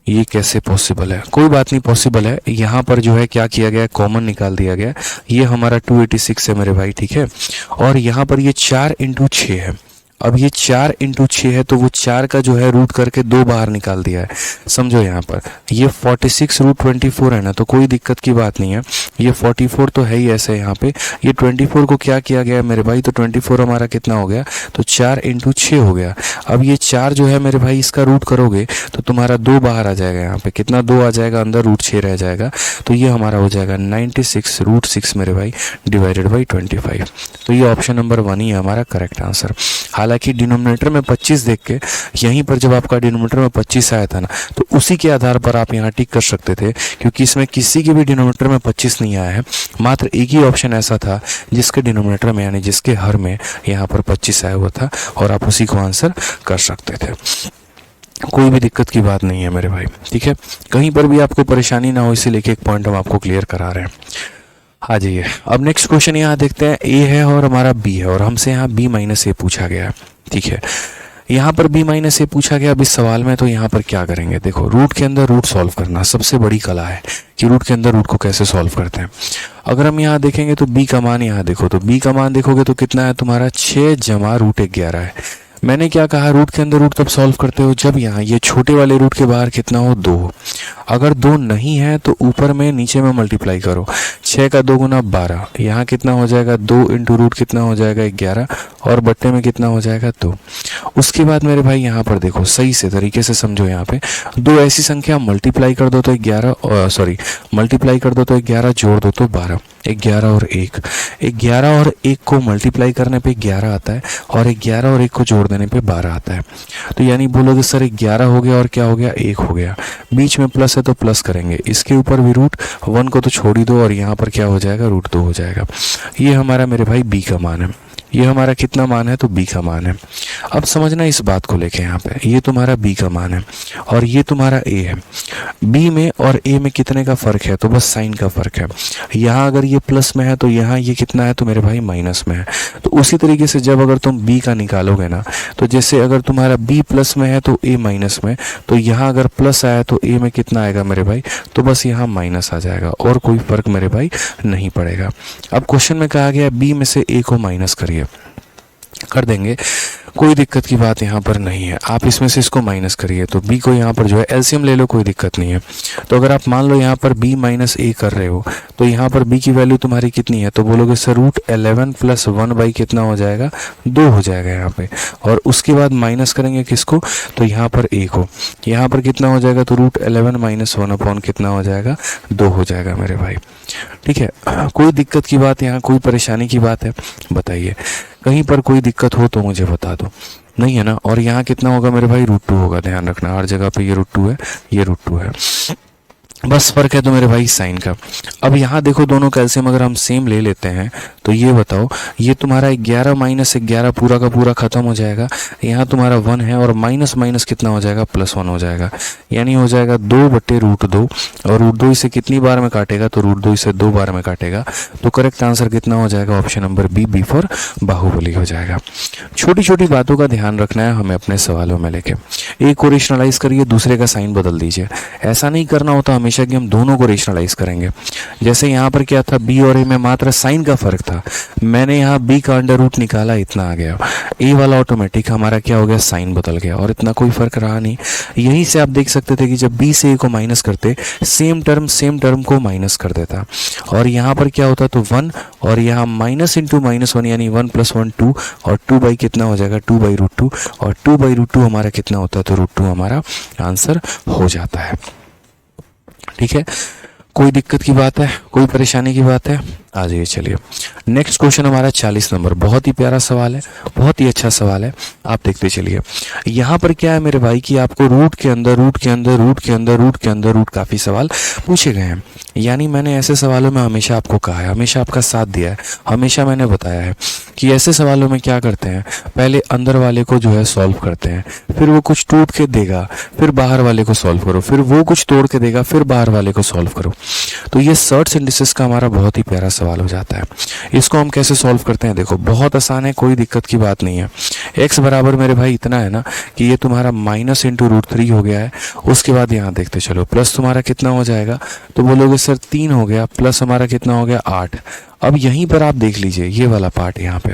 ये कैसे पॉसिबल है? कोई बात नहीं, पॉसिबल है। यहाँ पर जो है क्या किया गया, कॉमन निकाल दिया गया। ये हमारा 286 है मेरे भाई। ठीक है, और यहाँ पर ये 4 इंटू 6 है। अब ये 4 इंटू 6 है, तो वो 4 का जो है रूट करके 2 बाहर निकाल दिया है। समझो यहाँ पर ये 46√24 है ना, तो कोई दिक्कत की बात नहीं है। ये 44 तो है ही ऐसे यहाँ पे। ये 24 को क्या किया गया है मेरे भाई, तो 24 हमारा कितना हो गया, तो 4 इंटू 6 हो गया। अब ये 4 जो है मेरे भाई इसका रूट करोगे तो तुम्हारा 2 बाहर आ जाएगा। यहाँ पे कितना 2 आ जाएगा, अंदर √6 रह जाएगा। तो ये हमारा हो जाएगा 96√6 मेरे भाई डिवाइडेड बाई 25। तो ये ऑप्शन नंबर 1 ही है हमारा करेक्ट आंसर। हालांकि डिनोमिनेटर में 25 देख के यहीं पर जब आपका डिनोमिनेटर में 25 आया था ना, तो उसी के आधार पर आप यहाँ टिक कर सकते थे, क्योंकि इसमें किसी के भी डिनोमिनेटर में 25 नहीं आया है। मात्र एक ही ऑप्शन ऐसा था जिसके डिनोमिनेटर में यानी जिसके हर में यहाँ पर 25 आया हुआ था, और आप उसी को आंसर कर सकते थे। कोई भी दिक्कत की बात नहीं है मेरे भाई। ठीक है, कहीं पर भी आपको परेशानी ना हो, इसीलिए एक पॉइंट हम आपको क्लियर करा रहे हैं। आ जाइए, अब नेक्स्ट क्वेश्चन यहाँ देखते हैं। ए है और हमारा बी है, और हमसे यहाँ बी माइनस ए पूछा गया है। ठीक है, यहाँ पर बी माइनस ए पूछा गया अब इस सवाल में। तो यहाँ पर क्या करेंगे, देखो रूट के अंदर रूट सॉल्व करना सबसे बड़ी कला है कि रूट के अंदर रूट को कैसे सॉल्व करते हैं। अगर हम यहाँ देखेंगे तो बी का मान यहाँ देखो, तो बी का मान देखोगे तो कितना है तुम्हारा 6 जमा √11 है। मैंने क्या कहा, रूट के अंदर रूट तब सॉल्व करते हो जब यहाँ ये छोटे वाले रूट के बाहर कितना हो 2। अगर 2 नहीं है तो ऊपर में नीचे में मल्टीप्लाई करो। 6 का 2 गुना 12, यहाँ कितना हो जाएगा 2 इंटू रूट कितना हो जाएगा 11, और बट्टे में कितना हो जाएगा 2। उसके बाद मेरे भाई यहाँ पर देखो, सही से तरीके से समझो। यहाँ पे 2 ऐसी संख्या मल्टीप्लाई कर दो तो 11 मल्टीप्लाई कर दो तो 11, जोड़ दो तो 12। 11 और 1, 11 और 1 को मल्टीप्लाई करने पे 11 आता है, और 11 और 1 को जोड़ देने पे 12 आता है। तो यानी बोलोगे सर 11 हो गया और क्या हो गया 1 हो गया, बीच में प्लस है तो प्लस करेंगे, इसके ऊपर भी √1 को तो छोड़ ही दो, और यहाँ पर क्या हो जाएगा √2 हो जाएगा। ये हमारा मेरे भाई बी का मान है। ये हमारा कितना मान है, तो बी का मान है। अब समझना इस बात को लेके, यहाँ पे ये तुम्हारा बी का मान है और ये तुम्हारा ए है। बी में और ए में कितने का फर्क है, तो बस साइन का फर्क है। यहाँ अगर ये प्लस में है तो यहाँ ये कितना है, तो मेरे भाई माइनस में है। तो उसी तरीके से जब अगर तुम बी का निकालोगे ना, तो जैसे अगर तुम्हारा बी प्लस में है तो ए माइनस में, तो यहाँ अगर प्लस आया तो ए में कितना आएगा मेरे भाई, तो बस यहाँ माइनस आ जाएगा, और कोई फर्क मेरे भाई नहीं पड़ेगा। अब क्वेश्चन में कहा गया बी में से ए को माइनस करिए, कर देंगे, कोई दिक्कत की बात यहाँ पर नहीं है। आप इसमें से इसको माइनस करिए, तो b को यहाँ पर जो है एलसीएम ले लो, कोई दिक्कत नहीं है। तो अगर आप मान लो यहाँ पर b माइनस ए कर रहे हो, तो यहाँ पर b की वैल्यू तुम्हारी कितनी है, तो बोलोगे सर √11 प्लस 1 बाई कितना हो जाएगा 2 हो जाएगा यहाँ पे, और उसके बाद माइनस करेंगे किसको, तो यहाँ पर a को। यहाँ पर कितना हो जाएगा, तो √11 माइनस 1 अपॉन कितना हो जाएगा 2 हो जाएगा मेरे भाई। ठीक है, कोई दिक्कत की बात, यहाँ कोई परेशानी की बात है बताइए, कहीं पर कोई दिक्कत हो तो मुझे बता दो, नहीं है ना। और यहाँ कितना होगा मेरे भाई √2 होगा, ध्यान रखना हर जगह पे ये √2 है, ये √2 है, बस फर्क है तो मेरे भाई साइन का। अब यहाँ देखो दोनों कैल्शियम अगर हम सेम ले लेते हैं तो ये बताओ, ये तुम्हारा 11 माइनस 11 पूरा का पूरा खत्म हो जाएगा, यहाँ तुम्हारा 1 है और माइनस माइनस कितना हो जाएगा +1 हो जाएगा, यानी हो जाएगा 2/√2, और √2 इसे कितनी बार में काटेगा, तो √2 इसे 2 बार में काटेगा। तो करेक्ट आंसर कितना हो जाएगा, option number B for Baahubali हो जाएगा। छोटी छोटी बातों का ध्यान रखना है हमें अपने सवालों में लेके। एक को रेशनलाइज करिए, दूसरे का साइन बदल दीजिए। ऐसा नहीं करना होता हमेशा कि हम दोनों को रेशनलाइज करेंगे। जैसे यहाँ पर क्या था, बी और ए में मात्र साइन का फर्क था, मैंने यहाँ बी का अंडर रूट निकाला, इतना आ गया। ए वाला ऑटोमेटिक हमारा क्या हो गया, साइन बदल गया और इतना कोई फर्क रहा नहीं। यहीं से आप देख सकते थे कि जब बी से ए को माइनस करते सेम टर्म को माइनस कर देता और यहाँ पर क्या होता, तो 1 और यहाँ माइनस इंटू -1 यानी 1 + 1 2 और 2 बाई कितना हो जाएगा, 2/√2 और 2/√2 हमारा कितना होता है, तो √2 हमारा आंसर हो जाता है। ठीक है, कोई दिक्कत की बात है, कोई परेशानी की बात है? आ जाइए, चलिए नेक्स्ट क्वेश्चन हमारा 40 नंबर। बहुत ही प्यारा सवाल है, बहुत ही अच्छा सवाल है, आप देखते चलिए। यहाँ पर क्या है मेरे भाई कि आपको रूट के अंदर काफ़ी सवाल पूछे गए हैं। यानी मैंने ऐसे सवालों में हमेशा आपको कहा है, हमेशा आपका साथ दिया है, हमेशा मैंने बताया है कि ऐसे सवालों में क्या करते हैं, पहले अंदर वाले को जो है सॉल्व करते हैं, फिर वो कुछ टूट के देगा, फिर बाहर वाले को सॉल्व करो, फिर वो कुछ तोड़ के देगा, फिर बाहर वाले को सॉल्व करो। तो ये सर्ट सिंथेसिस का हमारा बहुत ही प्यारा सवाल हो जाता है। इसको हम कैसे सॉल्व करते हैं, देखो बहुत आसान है, कोई दिक्कत की बात नहीं है। x बराबर मेरे भाई इतना है ना कि ये तुम्हारा -√3 हो गया है। उसके बाद यहाँ देखते चलो, प्लस तुम्हारा कितना हो जाएगा, तो बोलोगे सर 3 हो गया, प्लस हमारा कितना हो गया 8। अब यहीं पर आप देख लीजिए ये वाला पार्ट, यहाँ पे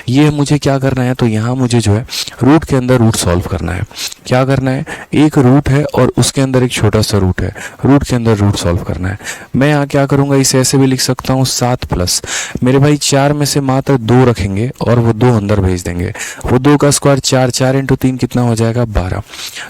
ये मुझे क्या करना है, तो यहाँ मुझे जो है रूट के अंदर रूट सॉल्व करना है। क्या करना है, एक रूट है और उसके अंदर एक छोटा सा रूट है, रूट के अंदर रूट सॉल्व करना है। मैं यहाँ क्या करूँगा, इसे ऐसे भी लिख सकता हूँ 7 प्लस मेरे भाई 4 में से मात्र 2 रखेंगे और वो 2 अंदर भेज देंगे। वो 2 का स्क्वायर 4, 4 × 3 कितना हो जाएगा 12।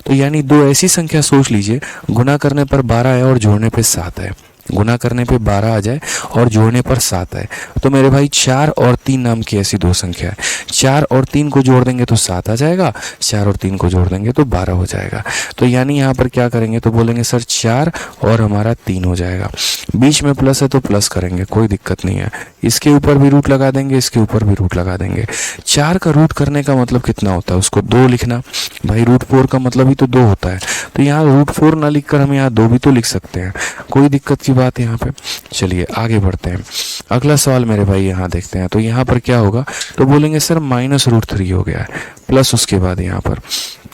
तो यानी 2 ऐसी संख्या सोच लीजिए, गुना करने पर 12 है और जोड़ने पर 7 है, गुना करने पे 12 आ जाए और जोड़ने पर 7 है। तो मेरे भाई 4 और 3 नाम की ऐसी दो संख्या है, 4 और 3 को जोड़ देंगे तो 7 आ जाएगा, 4 और 3 को जोड़ देंगे तो 12 हो जाएगा। तो यानी यहाँ पर क्या करेंगे, तो बोलेंगे सर 4 और हमारा 3 हो जाएगा। बीच में प्लस है तो प्लस करेंगे, कोई दिक्कत नहीं है। इसके ऊपर भी रूट लगा देंगे, इसके ऊपर भी रूट लगा देंगे। 4 का रूट करने का मतलब कितना होता है, उसको 2 लिखना। भाई √4 का मतलब ही तो 2 होता है, तो यहाँ √4 ना लिखकर हम यहाँ 2 भी तो लिख सकते हैं, कोई दिक्कत की बात यहाँ पे। चलिए आगे बढ़ते हैं, अगला सवाल मेरे भाई यहाँ देखते हैं। तो यहाँ पर क्या होगा, तो बोलेंगे सर -√3 हो गया है, प्लस उसके बाद यहाँ पर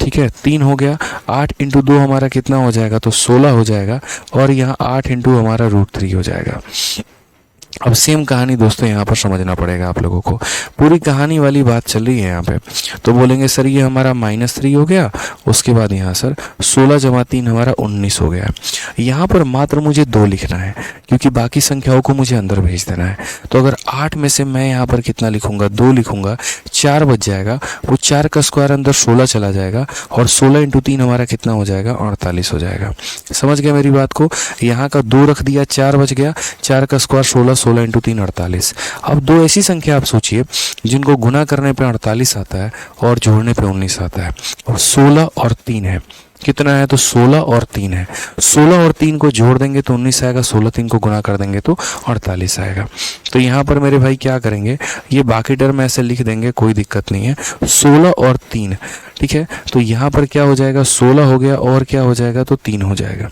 ठीक है 3 हो गया, 8 × 2 हमारा कितना हो जाएगा, तो 16 हो जाएगा और यहाँ 8 × हमारा √3 हो जाएगा। अब सेम कहानी दोस्तों यहाँ पर समझना पड़ेगा आप लोगों को, पूरी कहानी वाली बात चल रही है यहाँ पे। तो बोलेंगे सर ये हमारा -3 हो गया, उसके बाद यहाँ सर 16 + 3 हमारा 19 हो गया। यहाँ पर मात्र मुझे 2 लिखना है क्योंकि बाकी संख्याओं को मुझे अंदर भेज देना है। तो अगर 8 में से मैं यहाँ पर कितना लिखूंगा, 2 लिखूंगा, 4 बच जाएगा, वो 4 का स्क्वायर अंदर 16 चला जाएगा और 16 × 3 हमारा कितना हो जाएगा, 48 हो जाएगा। समझ गया मेरी बात को, यहाँ का 2 रख दिया, 4 बच गया, 4 का स्क्वायर 16, 16 × 3 48। अब 2 ऐसी संख्या आप सोचिए जिनको गुना करने पे 48 आता है और जोड़ने पे 19 आता है, और 16 और 3 है। कितना है, तो 16 और 3 है। 16 और 3 को जोड़ देंगे तो 19 आएगा, 16 3 को गुना कर देंगे तो 48 आएगा। तो यहाँ पर मेरे भाई क्या करेंगे, ये बाकी टर्म ऐसे लिख देंगे, कोई दिक्कत नहीं है। 16 और 3 ठीक है, तो यहाँ पर क्या हो जाएगा, 16 हो गया और क्या हो जाएगा, तो 3 हो जाएगा।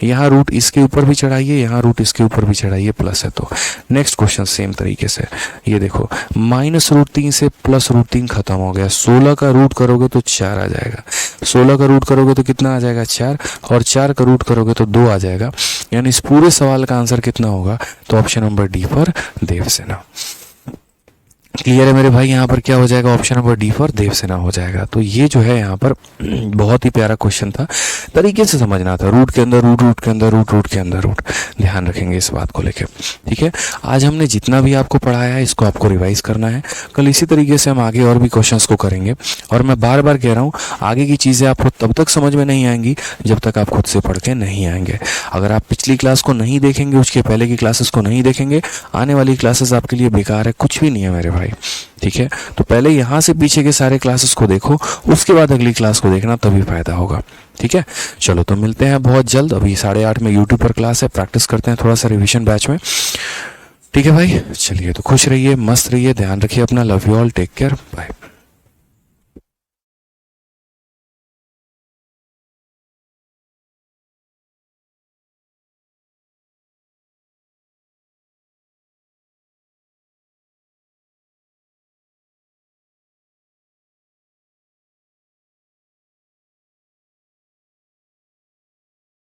यहाँ रूट इसके ऊपर भी चढ़ाइए, यहाँ रूट इसके ऊपर भी चढ़ाइए, प्लस है। तो नेक्स्ट क्वेश्चन सेम तरीके से ये देखो, -√3 से +√3 खत्म हो गया। 16 का रूट करोगे तो 4 आ जाएगा, 16 का रूट करोगे तो कितना आ जाएगा 4, और 4 का रूट करोगे तो 2 आ जाएगा। यानी इस पूरे सवाल का आंसर कितना होगा, तो option number D for Devsena. Clear है मेरे भाई, यहाँ पर क्या हो जाएगा, option number D for Devsena हो जाएगा। तो ये जो है यहाँ पर बहुत ही प्यारा क्वेश्चन था, तरीके से समझना था, रूट के अंदर रूट, रूट के अंदर रूट, रूट के अंदर रूट, ध्यान रखेंगे इस बात को लेके। ठीक है, आज हमने जितना भी आपको पढ़ाया है इसको आपको रिवाइज करना है। कल इसी तरीके से हम आगे और भी क्वेश्चंस को करेंगे, और मैं बार बार कह रहा हूँ आगे की चीज़ें आपको तब तक समझ में नहीं आएंगी जब तक आप खुद से पढ़ के नहीं आएंगे। अगर आप पिछली क्लास को नहीं देखेंगे, उसके पहले की क्लासेस को नहीं देखेंगे, आने वाली क्लासेस आपके लिए बेकार है, कुछ भी नहीं है मेरे भाई। ठीक है, तो पहले यहाँ से पीछे के सारे क्लासेस को देखो, उसके बाद अगली क्लास को देखना, तभी फायदा होगा। ठीक है, चलो तो मिलते हैं बहुत जल्द। अभी 8:30 में यूट्यूब पर क्लास है, प्रैक्टिस करते हैं थोड़ा सा रिवीजन बैच में। ठीक है भाई, चलिए तो खुश रहिए, मस्त रहिए, ध्यान रखिए अपना। Love you all, take care, bye.